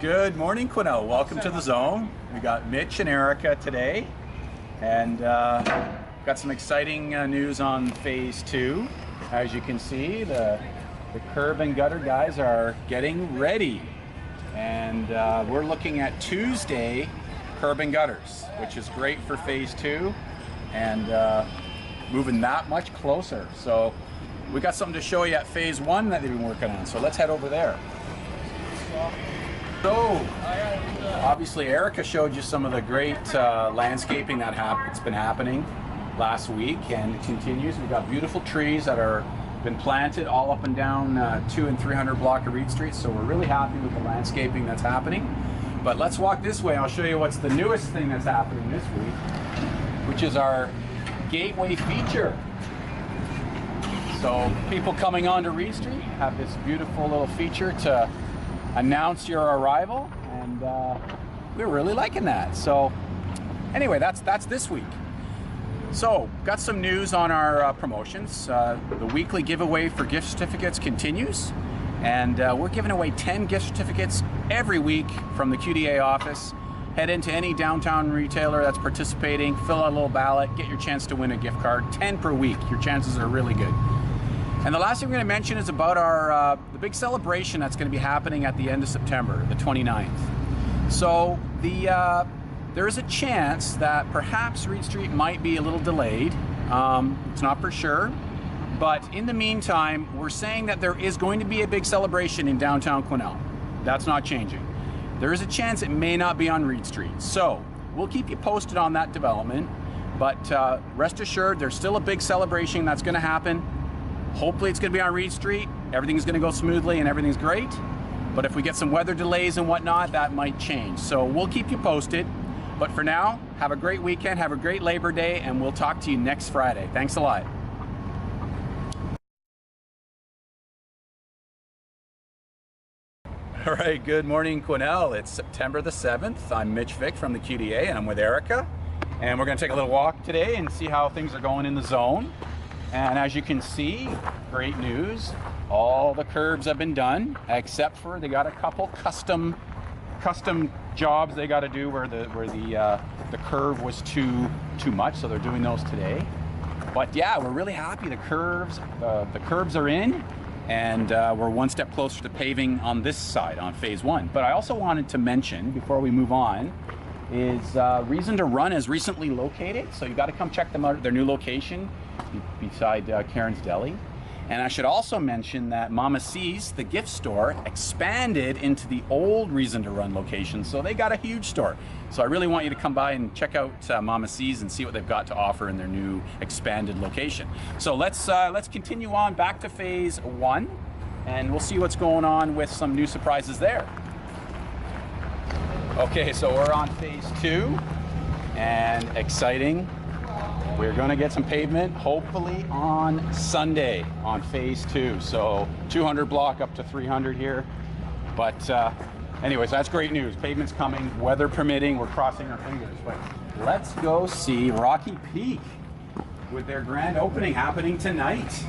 Good morning, Quesnel. Welcome to the zone. We got Mitch and Erica today, and got some exciting news on phase 2. As you can see, the curb and gutter guys are getting ready, and we're looking at Tuesday curb and gutters, which is great for phase 2 and moving that much closer. So we got something to show you at phase 1 that they've been working on, so let's head over there. So, obviously Erica showed you some of the great landscaping that's been happening last week, and it continues. We've got beautiful trees that are been planted all up and down 200 and 300 block of Reid Street, so we're really happy with the landscaping that's happening. But let's walk this way. I'll show you what's the newest thing that's happening this week, which is our gateway feature. So people coming onto Reid Street have this beautiful little feature to announce your arrival, and we're really liking that. So anyway, that's this week. So got some news on our promotions. The weekly giveaway for gift certificates continues, and we're giving away 10 gift certificates every week from the QDA office. Head into any downtown retailer that's participating, fill out a little ballot, get your chance to win a gift card. 10 per week. Your chances are really good. And the last thing we're going to mention is about our the big celebration that's going to be happening at the end of September, the 29th. So there is a chance that perhaps Reid Street might be a little delayed. It's not for sure. But in the meantime, we're saying that there is going to be a big celebration in downtown Quesnel. That's not changing. There is a chance it may not be on Reid Street. So we'll keep you posted on that development. But rest assured, there's still a big celebration that's going to happen. Hopefully it's going to be on Reid Street. Everything's going to go smoothly and everything's great. But if we get some weather delays and whatnot, that might change. So we'll keep you posted. But for now, have a great weekend, have a great Labor Day, and we'll talk to you next Friday. Thanks a lot. All right, good morning, Quesnel. It's September the 7th. I'm Mitch Vick from the QDA, and I'm with Erica. And we're going to take a little walk today and see how things are going in the zone. And as you can see, great news, all the curbs have been done, except for they got a couple custom jobs they got to do where the curve was too much, so they're doing those today. But yeah, we're really happy. The curbs are in, and we're one step closer to paving on this side on phase 1. But I also wanted to mention before we move on is Reason to Run is recently located, so you got to come check them out at their new location beside Karen's Deli. And I should also mention that Mama C's, the gift store, expanded into the old Reason to Run location, so they got a huge store. So I really want you to come by and check out Mama C's and see what they've got to offer in their new expanded location. So let's continue on back to phase 1, and we'll see what's going on with some new surprises there. Okay, so we're on phase 2, and exciting. We're going to get some pavement, hopefully on Sunday on phase 2. So 200 block up to 300 here. But anyways, that's great news. Pavement's coming, weather permitting. We're crossing our fingers. But let's go see Rocky Peak. with their grand opening happening tonight.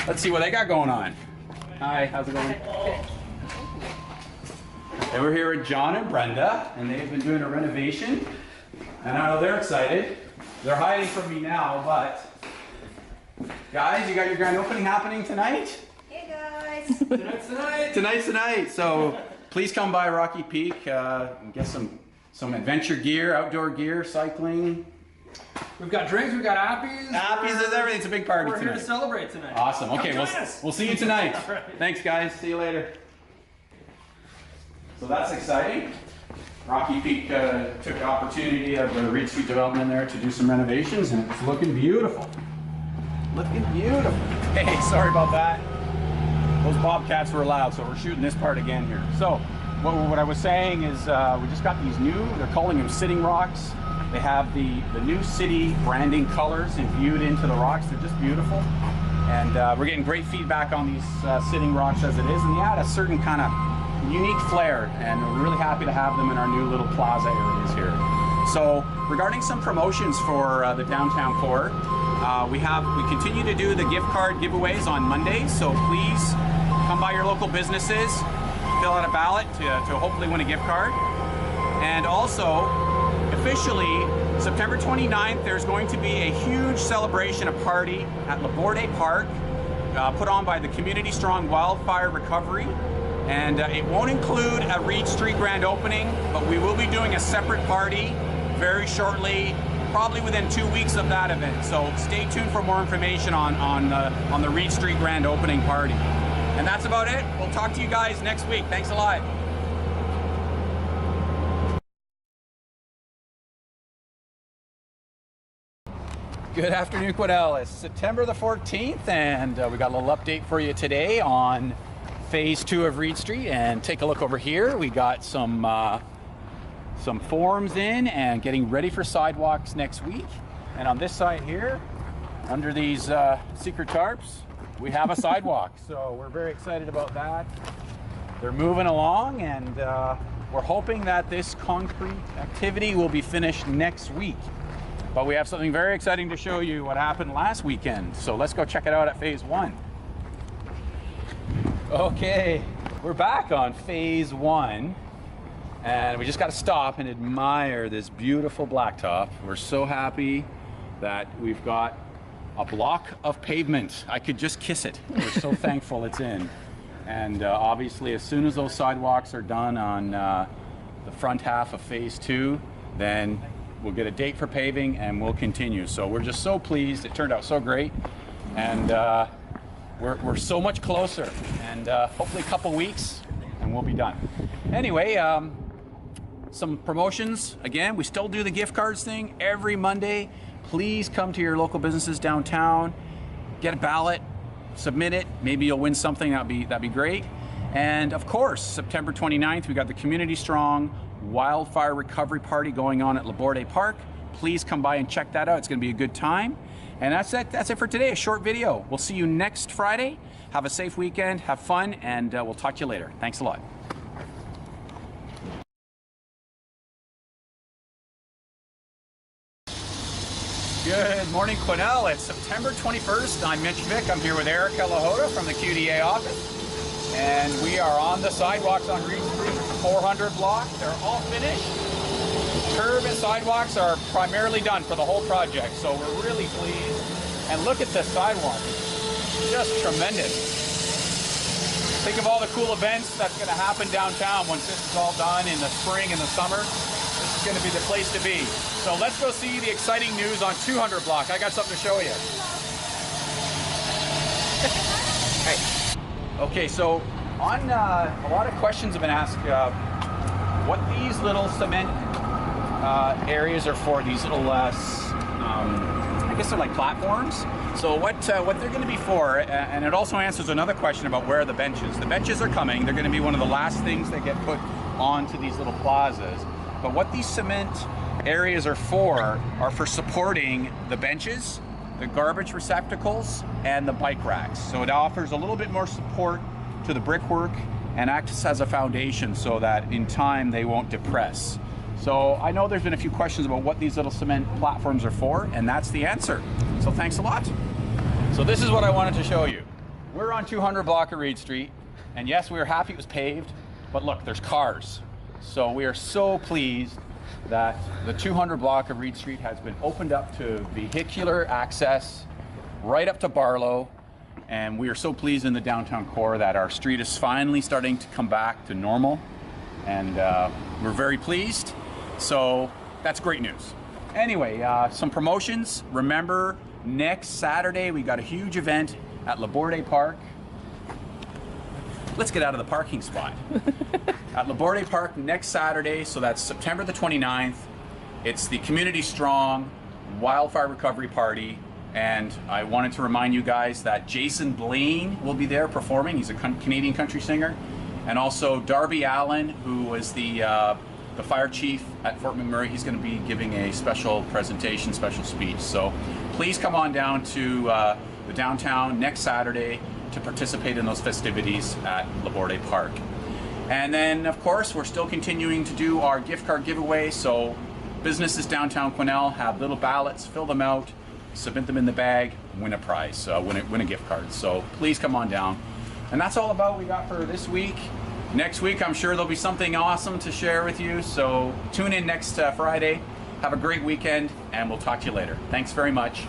Let's see what they got going on. Hi, how's it going? And we're here with John and Brenda, and they've been doing a renovation. And I know they're excited. They're hiding from me now, but guys, you got your grand opening happening tonight? Hey guys! Tonight's tonight! Tonight's tonight! So please come by Rocky Peak and get some adventure gear, outdoor gear, cycling. We've got drinks, we've got appies. Appies is everything. It's a big party We're tonight. here to celebrate tonight. Awesome. Okay, we'll see you tonight. Right. Thanks, guys. See you later. So that's exciting. Rocky Peak took the opportunity of the Reid Street development there to do some renovations, and it's looking beautiful. Looking beautiful. Hey, sorry about that. Those bobcats were loud, so we're shooting this part again here. So what I was saying is we just got these new, they're calling them sitting rocks. They have the new city branding colors imbued into the rocks. They're just beautiful. And we're getting great feedback on these sitting rocks as it is, and they add a certain kind of unique flair, and we're really happy to have them in our new little plaza areas here. So regarding some promotions for the downtown core, we continue to do the gift card giveaways on Mondays, so please come by your local businesses, fill out a ballot to hopefully win a gift card. And also, officially, September 29th, there's going to be a huge celebration, a party at Laborde Park, put on by the Community Strong Wildfire Recovery. And it won't include a Reid Street grand opening, but we will be doing a separate party very shortly, probably within 2 weeks of that event. So stay tuned for more information on the Reid Street grand opening party. And that's about it. We'll talk to you guys next week. Thanks a lot. Good afternoon, Quesnel. It's September the 14th, and we got a little update for you today on Phase 2 of Reid Street. And take a look over here. We got some forms in and getting ready for sidewalks next week. And on this side here, under these secret tarps, we have a sidewalk. So we're very excited about that. They're moving along, and we're hoping that this concrete activity will be finished next week. But we have something very exciting to show you what happened last weekend. So let's go check it out at Phase 1. Okay, we're back on Phase 1. And we just got to stop and admire this beautiful blacktop. We're so happy that we've got a block of pavement. I could just kiss it. We're so thankful it's in. And obviously, as soon as those sidewalks are done on the front half of Phase 2, then we'll get a date for paving and we'll continue. So we're just so pleased. It turned out so great. And we're so much closer. And hopefully a couple weeks and we'll be done. Anyway, some promotions. Again, we still do the gift cards thing every Monday. Please come to your local businesses downtown, get a ballot, submit it. Maybe you'll win something. That'd be great. And of course, September 29th, we got the Community Strong Wildfire Recovery Party going on at Laborde Park. Please come by and check that out. It's going to be a good time. And that's it for today. A short video. We'll see you next Friday. Have a safe weekend. Have fun, and we'll talk to you later. Thanks a lot. Good morning, Quesnel. It's September 21st. I'm Mitch Vick. I'm here with Erica Lahota from the QDA office. And we are on the sidewalks on Reid Street, 400 block. They're all finished. Curb and sidewalks are primarily done for the whole project, so we're really pleased. And look at the sidewalk. It's just tremendous. Think of all the cool events that's going to happen downtown once this is all done in the spring and the summer. This is going to be the place to be. So let's go see the exciting news on 200 block. I got something to show you. Hey. Okay, so on a lot of questions have been asked what these little cement areas are for. These little, I guess they're like platforms. So what they're going to be for, and it also answers another question about where are the benches. The benches are coming. They're going to be one of the last things that get put onto these little plazas. But what these cement areas are for supporting the benches, the garbage receptacles, and the bike racks. So it offers a little bit more support to the brickwork and acts as a foundation so that in time they won't depress. So I know there's been a few questions about what these little cement platforms are for, and that's the answer. So thanks a lot. So this is what I wanted to show you. We're on 200 block of Reid Street, and yes, we were happy it was paved, but look, there's cars. So we are so pleased that the 200 block of Reid Street has been opened up to vehicular access right up to Barlow, and we are so pleased in the downtown core that our street is finally starting to come back to normal, and we're very pleased. So that's great news. Anyway, some promotions. Remember, next Saturday we got a huge event at Laborde Park. Let's get out of the parking spot. At Laborde Park next Saturday, so that's September the 29th. It's the Community Strong Wildfire Recovery Party, and I wanted to remind you guys that Jason Blaine will be there performing. He's a Canadian country singer, and also Darby Allen, who was the fire chief at Fort McMurray. He's going to be giving a special presentation, special speech. So please come on down to the downtown next Saturday to participate in those festivities at Laborde Park. And then, of course, we're still continuing to do our gift card giveaway. So businesses downtown Quesnel have little ballots, fill them out, submit them in the bag, win a prize, win a gift card. So please come on down. And that's all about what we got for this week. Next week, I'm sure there'll be something awesome to share with you. So tune in next Friday. Have a great weekend, and we'll talk to you later. Thanks very much.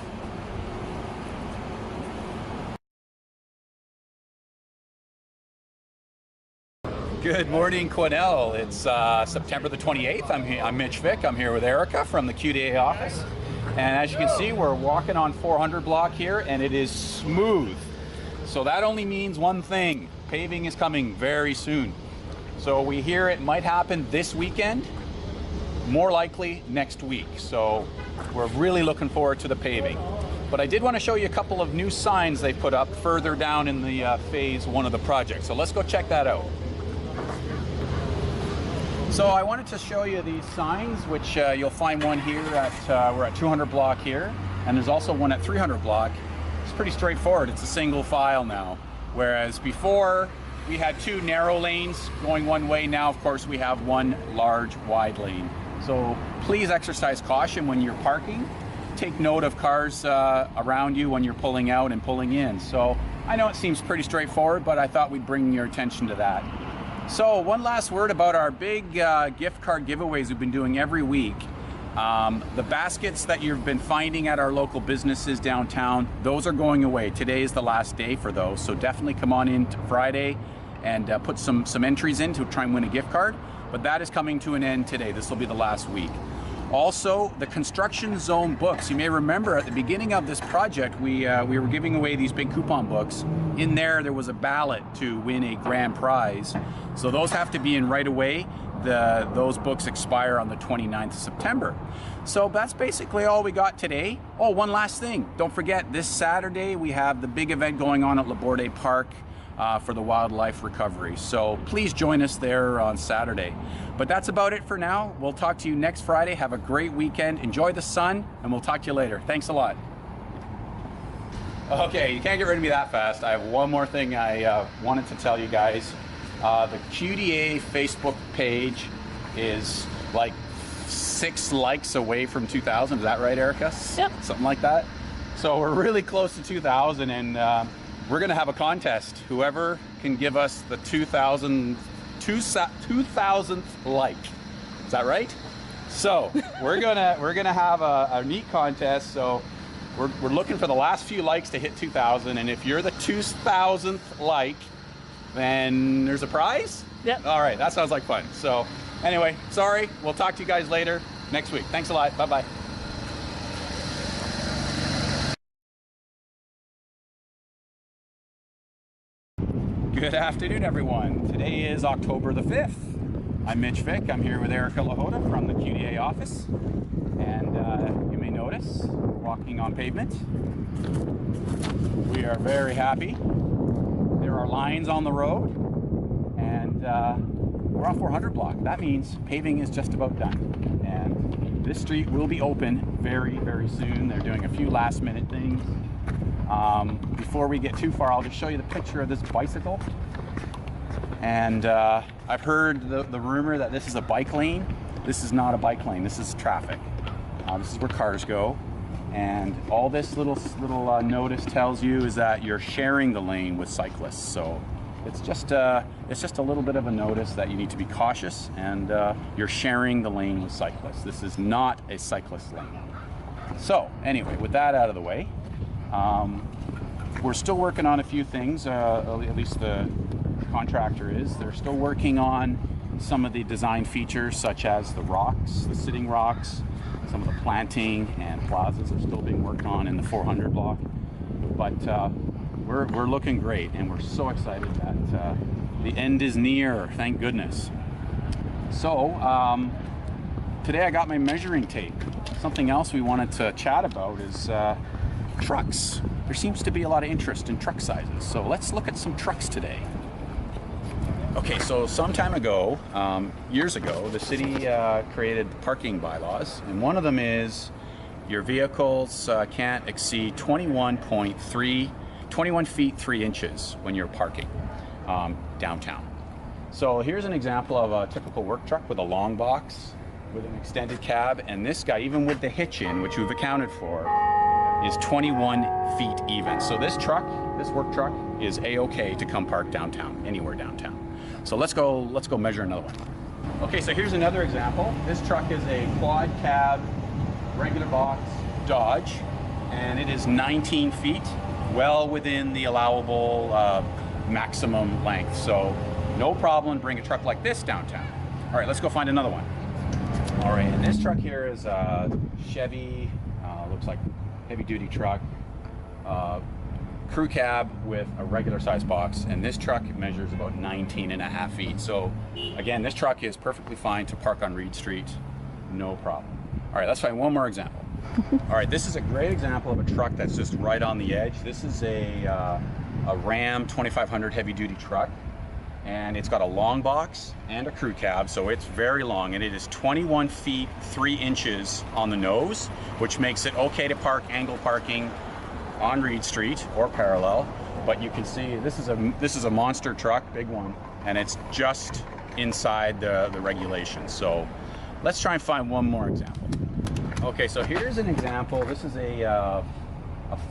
Good morning, Quesnel. It's September the 28th. I'm Mitch Vick. I'm here with Erica from the QDA office. And as you can see, we're walking on 400 block here, and it is smooth. So that only means one thing. Paving is coming very soon. So we hear it might happen this weekend, more likely next week. So we're really looking forward to the paving. But I did want to show you a couple of new signs they put up further down in the phase one of the project. So let's go check that out. So I wanted to show you these signs, which you'll find one here at, we're at 200 block here, and there's also one at 300 block. It's pretty straightforward. It's a single file now. Whereas before we had two narrow lanes going one way, now of course we have one large wide lane. So please exercise caution when you're parking. Take note of cars around you when you're pulling out and pulling in. So I know it seems pretty straightforward, but I thought we'd bring your attention to that. So one last word about our big gift card giveaways we've been doing every week. The baskets that you've been finding at our local businesses downtown, those are going away. Today is the last day for those, so definitely come on in Friday and put some entries in to try and win a gift card. But that is coming to an end today. This will be the last week. Also, the construction zone books. You may remember at the beginning of this project, we were giving away these big coupon books. In there was a ballot to win a grand prize. So those have to be in right away. Those books expire on the 29th of September. So that's basically all we got today. Oh, one last thing. Don't forget, this Saturday we have the big event going on at Laborde Park for the wildlife recovery. So please join us there on Saturday. But that's about it for now. We'll talk to you next Friday. Have a great weekend. Enjoy the sun, and we'll talk to you later. Thanks a lot. Okay, you can't get rid of me that fast. I have one more thing I wanted to tell you guys. The QDA Facebook page is like 6 likes away from 2,000. Is that right, Erica? Yep. Something like that. So we're really close to 2,000, and we're going to have a contest. Whoever can give us the 2,000th like. Is that right? So we're gonna have a neat contest. So we're looking for the last few likes to hit 2,000, and if you're the 2,000th like, then there's a prize? Yep. All right, that sounds like fun. So anyway, sorry, we'll talk to you guys later next week. Thanks a lot. Bye-bye. Good afternoon, everyone. Today is October the 5th. I'm Mitch Vick. I'm here with Erica Lahota from the QDA office. And you may notice, we're walking on pavement. We are very happy. There are lines on the road, and we're on 400 block. That means paving is just about done. And this street will be open very, very soon. They're doing a few last minute things. Before we get too far, I'll just show you the picture of this bicycle. And I've heard the rumor that this is a bike lane. This is not a bike lane, this is traffic. This is where cars go. And all this little notice tells you is that you're sharing the lane with cyclists. So it's just a little bit of a notice that you need to be cautious, and you're sharing the lane with cyclists. This is not a cyclist lane. So anyway, with that out of the way, we're still working on a few things, at least the contractor is. They're still working on some of the design features, such as the rocks, the sitting rocks. Some of the planting and plazas are still being worked on in the 400 block. But we're looking great, and we're so excited that the end is near, thank goodness. So today I got my measuring tape. Something else we wanted to chat about is trucks. There seems to be a lot of interest in truck sizes, so let's look at some trucks today. Okay, so some time ago, years ago, the city created parking bylaws, and one of them is your vehicles can't exceed 21 feet 3 inches when you're parking downtown. So here's an example of a typical work truck with a long box with an extended cab, and this guy, even with the hitch in, which we've accounted for, is 21 feet even. So this truck, this work truck, is a-okay to come park downtown, anywhere downtown. So let's go measure another one. Okay, so here's another example. This truck is a quad cab, regular box Dodge, and it is 19 feet, well within the allowable maximum length. So no problem to bring a truck like this downtown. All right, let's go find another one. All right, and this truck here is a Chevy, looks like heavy duty truck. Crew cab with a regular size box, and this truck measures about 19.5 feet. So again, this truck is perfectly fine to park on Reid Street, no problem. All right, let's find one more example. All right, this is a great example of a truck that's just right on the edge. This is a Ram 2500 heavy duty truck, and it's got a long box and a crew cab, so it's very long, and it is 21 feet 3 inches on the nose, which makes it okay to park angle parking on Reid Street or parallel. But you can see this is a monster truck, big one, and it's just inside the regulations. So let's try and find one more example. Okay, so here's an example. This is a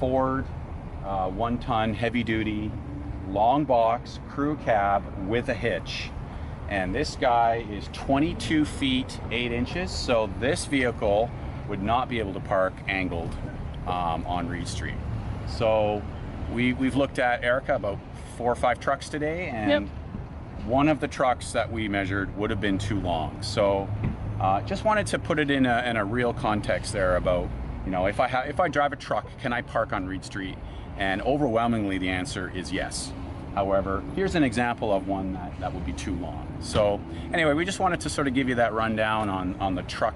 Ford 1-ton heavy duty long box crew cab with a hitch, and this guy is 22 feet 8 inches. So this vehicle would not be able to park angled on Reid Street. So we've looked at, Erica, about 4 or 5 trucks today, and one of the trucks that we measured would have been too long. So just wanted to put it in a real context there about, you know, if I drive a truck, can I park on Reid Street? And overwhelmingly the answer is yes. However, here's an example of one that would be too long. So anyway, we just wanted to sort of give you that rundown on the truck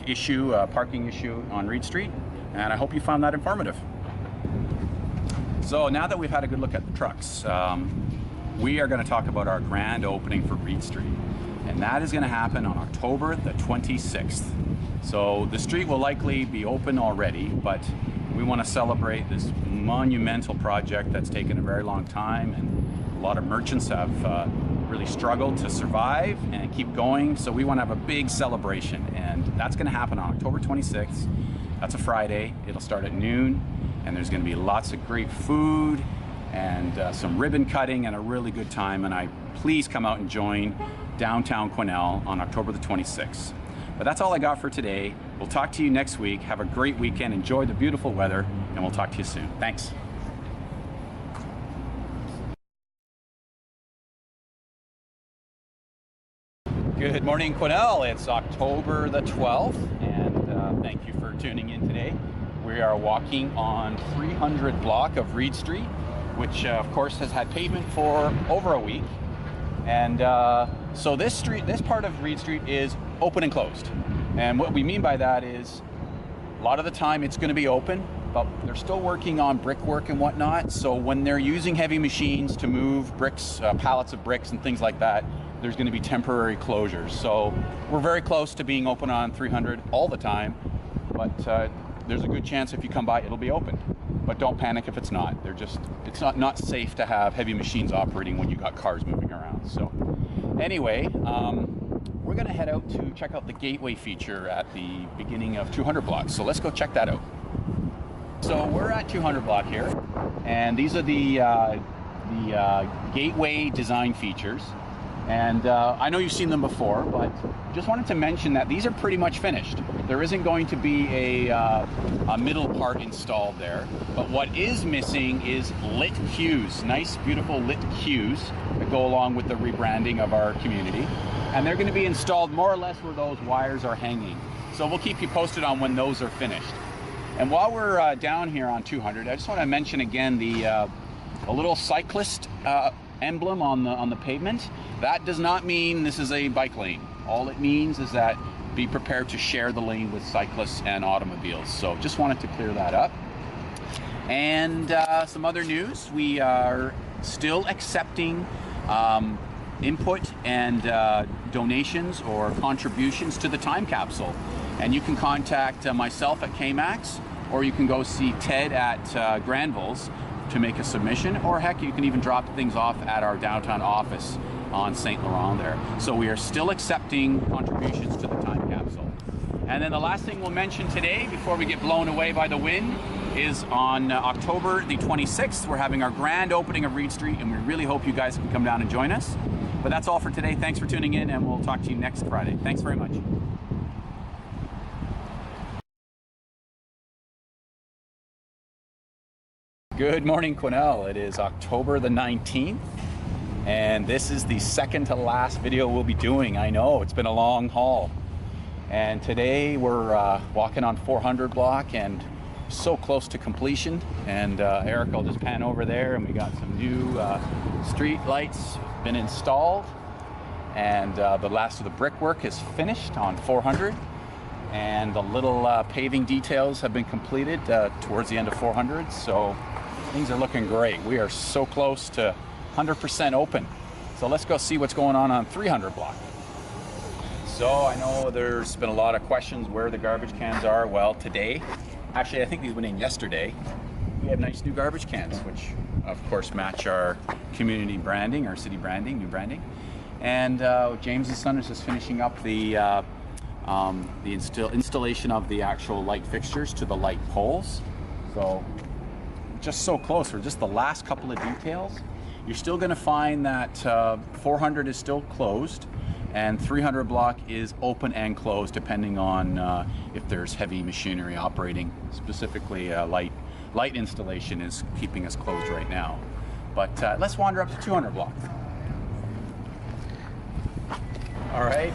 issue, parking issue on Reid Street, and I hope you found that informative. So now that we've had a good look at the trucks, we are going to talk about our grand opening for Reid Street, and that is going to happen on October the 26th. So the street will likely be open already, but we want to celebrate this monumental project that's taken a very long time, and a lot of merchants have really struggled to survive and keep going. So we want to have a big celebration, and that's going to happen on October 26th. That's a Friday. It'll start at noon, and there's going to be lots of great food and some ribbon cutting and a really good time. And please come out and join downtown Quesnel on October the 26th. But that's all I got for today. We'll talk to you next week. Have a great weekend. Enjoy the beautiful weather, and we'll talk to you soon. Thanks. Good morning, Quesnel. It's October the 12th, and thank you for tuning in today. We are walking on 300 block of Reid Street, which of course has had pavement for over a week. And so this part of Reid Street is open and closed. And what we mean by that is a lot of the time it's going to be open, but they're still working on brickwork and whatnot. So when they're using heavy machines to move bricks, pallets of bricks and things like that, there's going to be temporary closures. So we're very close to being open on 300 all the time, but there's a good chance if you come by it'll be open. But don't panic if it's not. It's not safe to have heavy machines operating when you got cars moving around. So anyway, we're going to head out to check out the gateway feature at the beginning of 200 block. So let's go check that out. So we're at 200 block here, and these are the gateway design features. And I know you've seen them before, but just wanted to mention that these are pretty much finished. There isn't going to be a middle part installed there, but what is missing is lit queues, nice, beautiful lit queues that go along with the rebranding of our community. And they're going to be installed more or less where those wires are hanging. So we'll keep you posted on when those are finished. And while we're down here on 200, I just want to mention again a little cyclist emblem on the pavement. That does not mean this is a bike lane. All it means is that be prepared to share the lane with cyclists and automobiles. So just wanted to clear that up. And some other news, we are still accepting input and donations or contributions to the time capsule. And you can contact myself at KMAX, or you can go see Ted at Granville's to make a submission, or heck, you can even drop things off at our downtown office on St. Laurent there. So we are still accepting contributions to the time capsule. And then the last thing we'll mention today, before we get blown away by the wind, is on October the 26th, we're having our grand opening of Reid Street, and we really hope you guys can come down and join us. But that's all for today. Thanks for tuning in, and we'll talk to you next Friday. Thanks very much. Good morning, Quesnel. It is October the 19th, and this is the second to last video we'll be doing. I know, it's been a long haul. And today we're walking on 400 block and so close to completion. And Eric will just pan over there, and we got some new street lights been installed. And the last of the brickwork is finished on 400. And the little paving details have been completed towards the end of 400. So things are looking great. We are so close to 100% open. So let's go see what's going on 300 block. So I know there's been a lot of questions where the garbage cans are. Well, today, actually I think these went in yesterday, we have nice new garbage cans, which of course match our community branding, our city branding, new branding. And James' son is just finishing up the installation of the actual light fixtures to the light poles. So just so close. We're just the last couple of details. You're still going to find that 400 is still closed, and 300 block is open and closed depending on if there's heavy machinery operating. Specifically, light installation is keeping us closed right now. But let's wander up to 200 block. All right.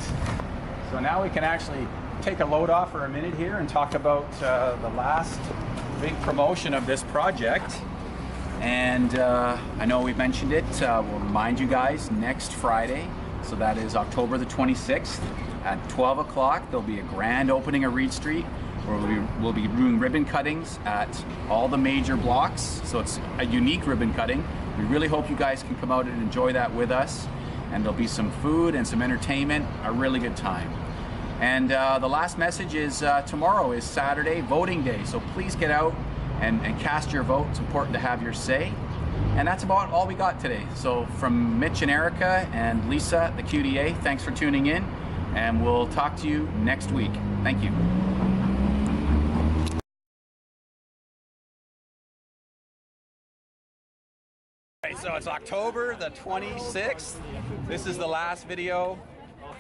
So now we can actually take a load off for a minute here and talk about the last big promotion of this project. And I know we've mentioned it, we'll remind you guys, next Friday, so that is October the 26th at 12 o'clock, there'll be a grand opening of Reid Street where we'll be doing ribbon cuttings at all the major blocks. So it's a unique ribbon cutting. We really hope you guys can come out and enjoy that with us. And there'll be some food and some entertainment, a really good time. And the last message is tomorrow is Saturday, voting day. So please get out and cast your vote. It's important to have your say. And that's about all we got today. So from Mitch and Erica and Lisa, the QDA, thanks for tuning in. And we'll talk to you next week. Thank you. Right, so it's October the 26th. This is the last video.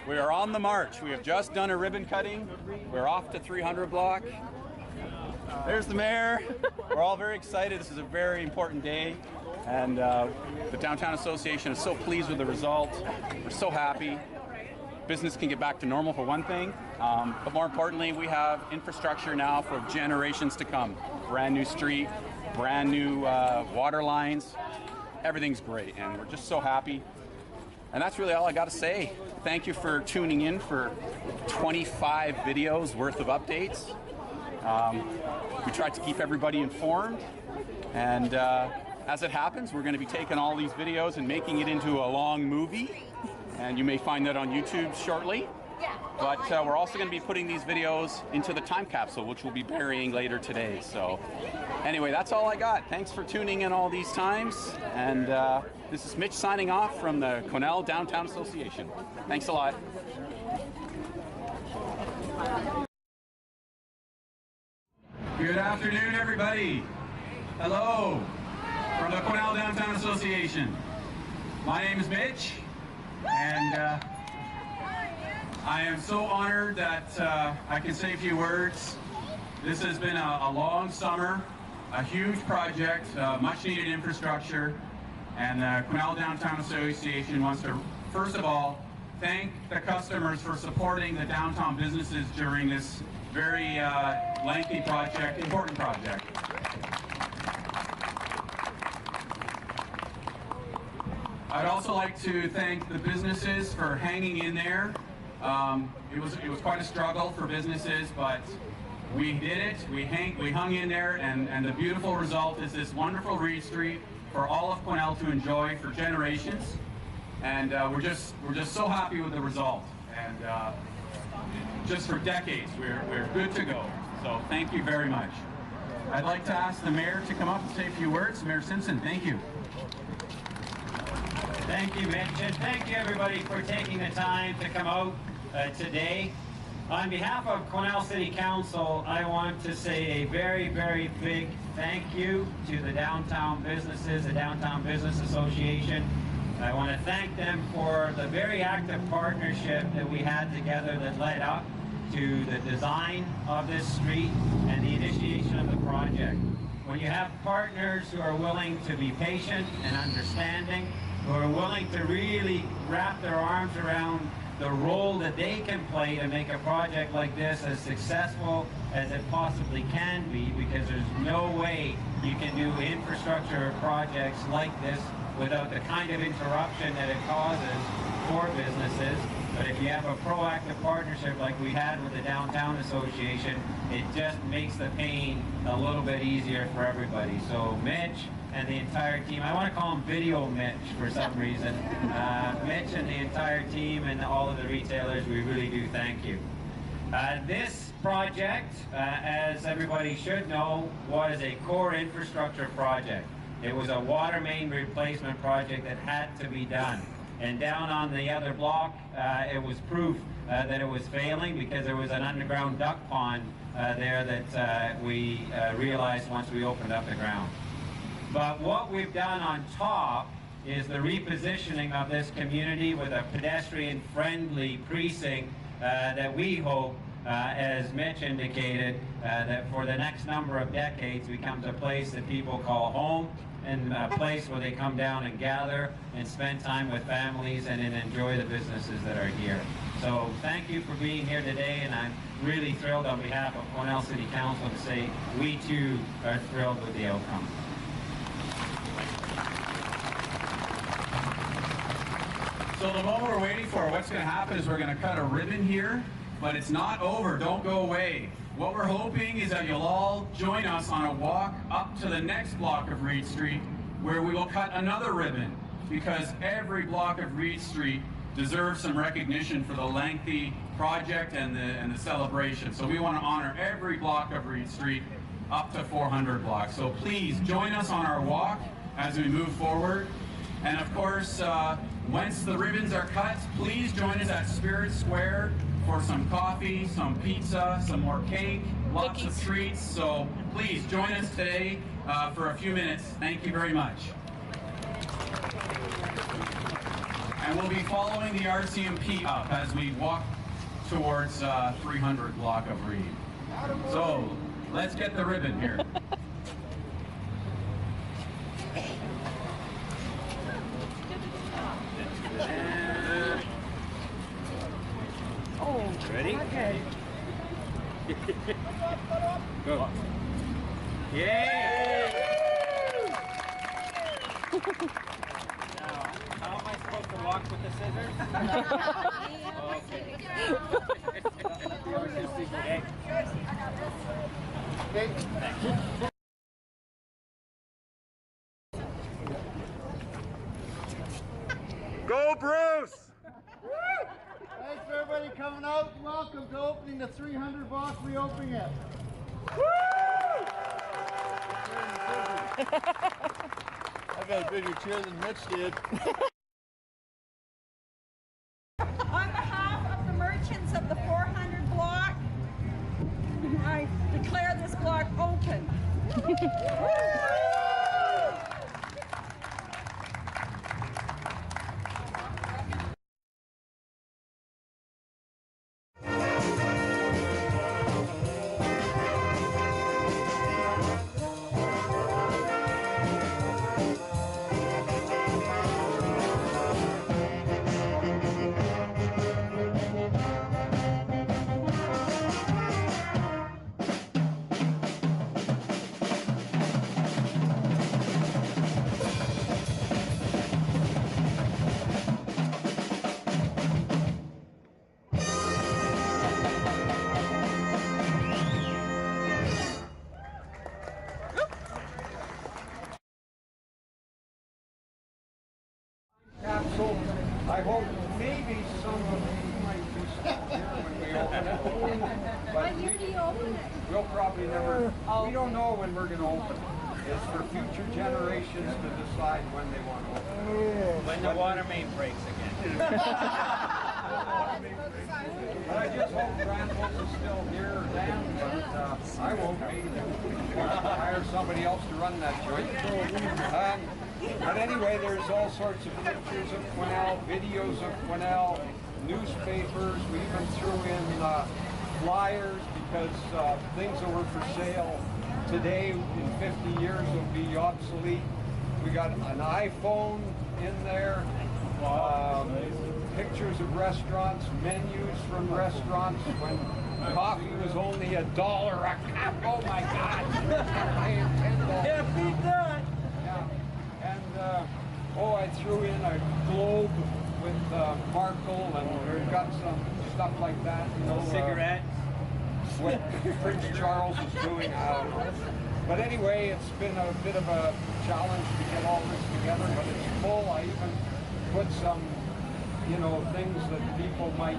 We are on the march. We have just done a ribbon cutting. We're off to 300 block. There's the mayor. We're all very excited. This is a very important day. And the Downtown Association is so pleased with the result. We're so happy. Business can get back to normal for one thing. But more importantly, we have infrastructure now for generations to come. Brand new street, brand new water lines. Everything's great, and we're just so happy. And that's really all I got to say. Thank you for tuning in for 25 videos worth of updates. We tried to keep everybody informed, and as it happens, we're going to be taking all these videos and making it into a long movie, and you may find that on YouTube shortly. But we're also going to be putting these videos into the time capsule, which we'll be burying later today. So anyway, that's all I got. Thanks for tuning in all these times. And this is Mitch signing off from the Quesnel Downtown Association. Thanks a lot. Good afternoon, everybody. Hello from the Quesnel Downtown Association. My name is Mitch, and I am so honored that I can say a few words. This has been a long summer, a huge project, much needed infrastructure, and the Quesnel Downtown Association wants to, first of all, thank the customers for supporting the downtown businesses during this very lengthy project, important project. I'd also like to thank the businesses for hanging in there. It was quite a struggle for businesses, but we did it. We hung in there, and the beautiful result is this wonderful Reid Street for all of Quesnel to enjoy for generations. And we're just so happy with the result. And just for decades, we're good to go. So thank you very much. I'd like to ask the mayor to come up and say a few words. Mayor Simpson, thank you. Thank you, Mitch, and thank you everybody for taking the time to come out today. On behalf of Quesnel City Council, I want to say a very, very big thank you to the downtown businesses, the Downtown Business Association. I want to thank them for the very active partnership that we had together that led up to the design of this street and the initiation of the project. When you have partners who are willing to be patient and understanding, who are willing to really wrap their arms around the role that they can play to make a project like this as successful as it possibly can be, because there's no way you can do infrastructure projects like this without the kind of interruption that it causes for businesses. But if you have a proactive partnership like we had with the Downtown Association, it just makes the pain a little bit easier for everybody. So Mitch and the entire team, I want to call him Video Mitch for some reason. Mitch and the entire team and all of the retailers, we really do thank you. This project, as everybody should know, was a core infrastructure project. It was a water main replacement project that had to be done. And down on the other block, it was proof that it was failing because there was an underground duck pond there that we realized once we opened up the ground. But what we've done on top is the repositioning of this community with a pedestrian-friendly precinct that we hope, as Mitch indicated, that for the next number of decades becomes a place that people call home, and a place where they come down and gather and spend time with families and enjoy the businesses that are here. So thank you for being here today, and I'm really thrilled on behalf of Quesnel City Council to say we too are thrilled with the outcome. So the moment we're waiting for, what's going to happen is we're going to cut a ribbon here, but it's not over. Don't go away. What we're hoping is that you'll all join us on a walk up to the next block of Reid Street, where we will cut another ribbon, because every block of Reid Street deserves some recognition for the lengthy project and the celebration. So we want to honor every block of Reid Street up to 400 blocks. So please join us on our walk as we move forward. And of course, once the ribbons are cut, please join us at Spirit Square for some coffee, some pizza, some more cake, lots of treats. So please join us today for a few minutes. Thank you very much. And we'll be following the RCMP up as we walk towards 300 block of Reid. So let's get the ribbon here. Ready? Okay. Go. Yay! Now, how am I supposed to walk with the scissors? Okay. Go Bruce! Thanks for everybody coming out. Welcome to opening the 300 block reopening it. I got a bigger chair than Mitch did. On behalf of the merchants of the 400 block, Capsule. I hope maybe some of you might be stuck here when we open it. But What year do you open it? we'll probably never, we don't know when we're going to open it. It's for future generations to decide when they want to open it. When the water main breaks again. But I just hope Randall's is still here, Dan, but I won't be. We'll have to hire somebody else to run that joint. But anyway, there's all sorts of pictures of Quesnel, videos of Quesnel, newspapers. We even threw in flyers because things that were for sale today in 50 years will be obsolete. We got an iPhone in there, pictures of restaurants, menus from restaurants when coffee was only $1 a cup. Oh my God! Paying $10. Yeah, beat that! Yeah. And I threw in a globe with Markle, and we've got some stuff like that. You know, Cigarettes. what Prince Charles is doing. But anyway, it's been a bit of a challenge to get all this together, but it's full. I even put some, you know, things that people might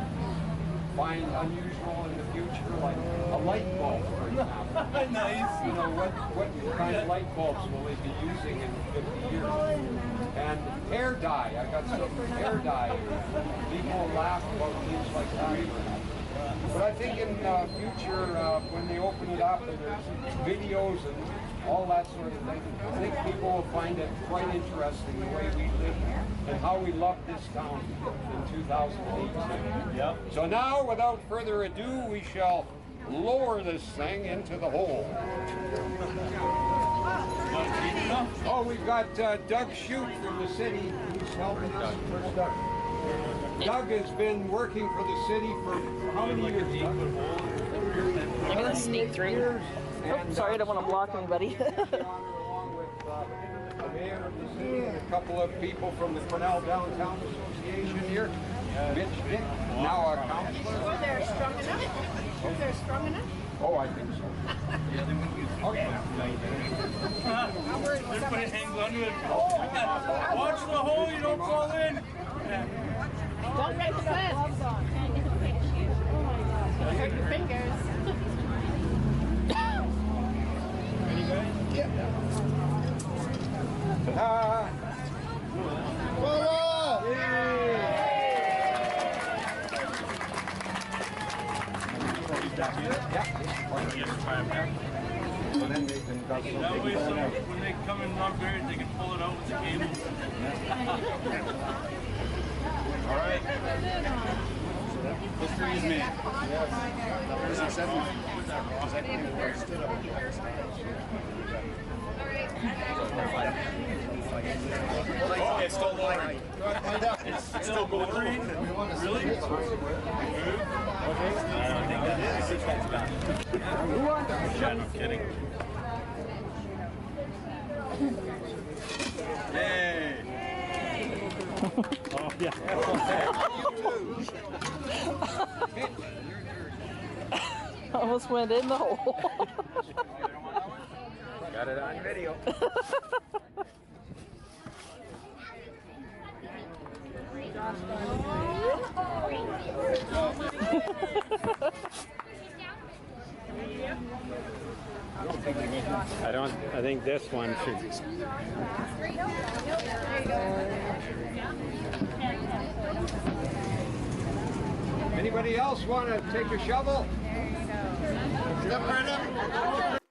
find unusual in the future, like a light bulb, for example. Nice. You know, what kind of light bulbs will they be using in 50 years? And hair dye. I got some hair dye. People laugh about things like that. But I think in future, when they open it up and there's videos and all that sort of thing, I think people will find it quite interesting the way we live and how we love this town in 2018. Yep. So now, without further ado, we shall lower this thing into the hole. Oh, we've got Doug Shute from the city who's helping us. Where's Doug? Doug has been working for the city for how many years? I'm gonna sneak through. Oh, sorry, I don't want to block anybody. Along with the mayor of the city and a couple of people from the Quesnel Downtown Association here. Mitch Dick, now a councilor. Oh, they're strong enough? They're strong enough? Oh, I think so. Okay. Everybody hangs on to it. Watch the hole, you don't fall in. Don't break the gloves on. Oh my gosh. Hurt your fingers. So then they can go That way, so when they come in long buried, they can pull it out with the cables. All right. History is made. Oh, it's still lowering. It's still lowering? Really? Okay. I don't think that's done. Yeah, no kidding. Yay! Oh, yeah. Almost went in the hole. Got it on video. I think this one should. Anybody else want to take a shovel? Step right up.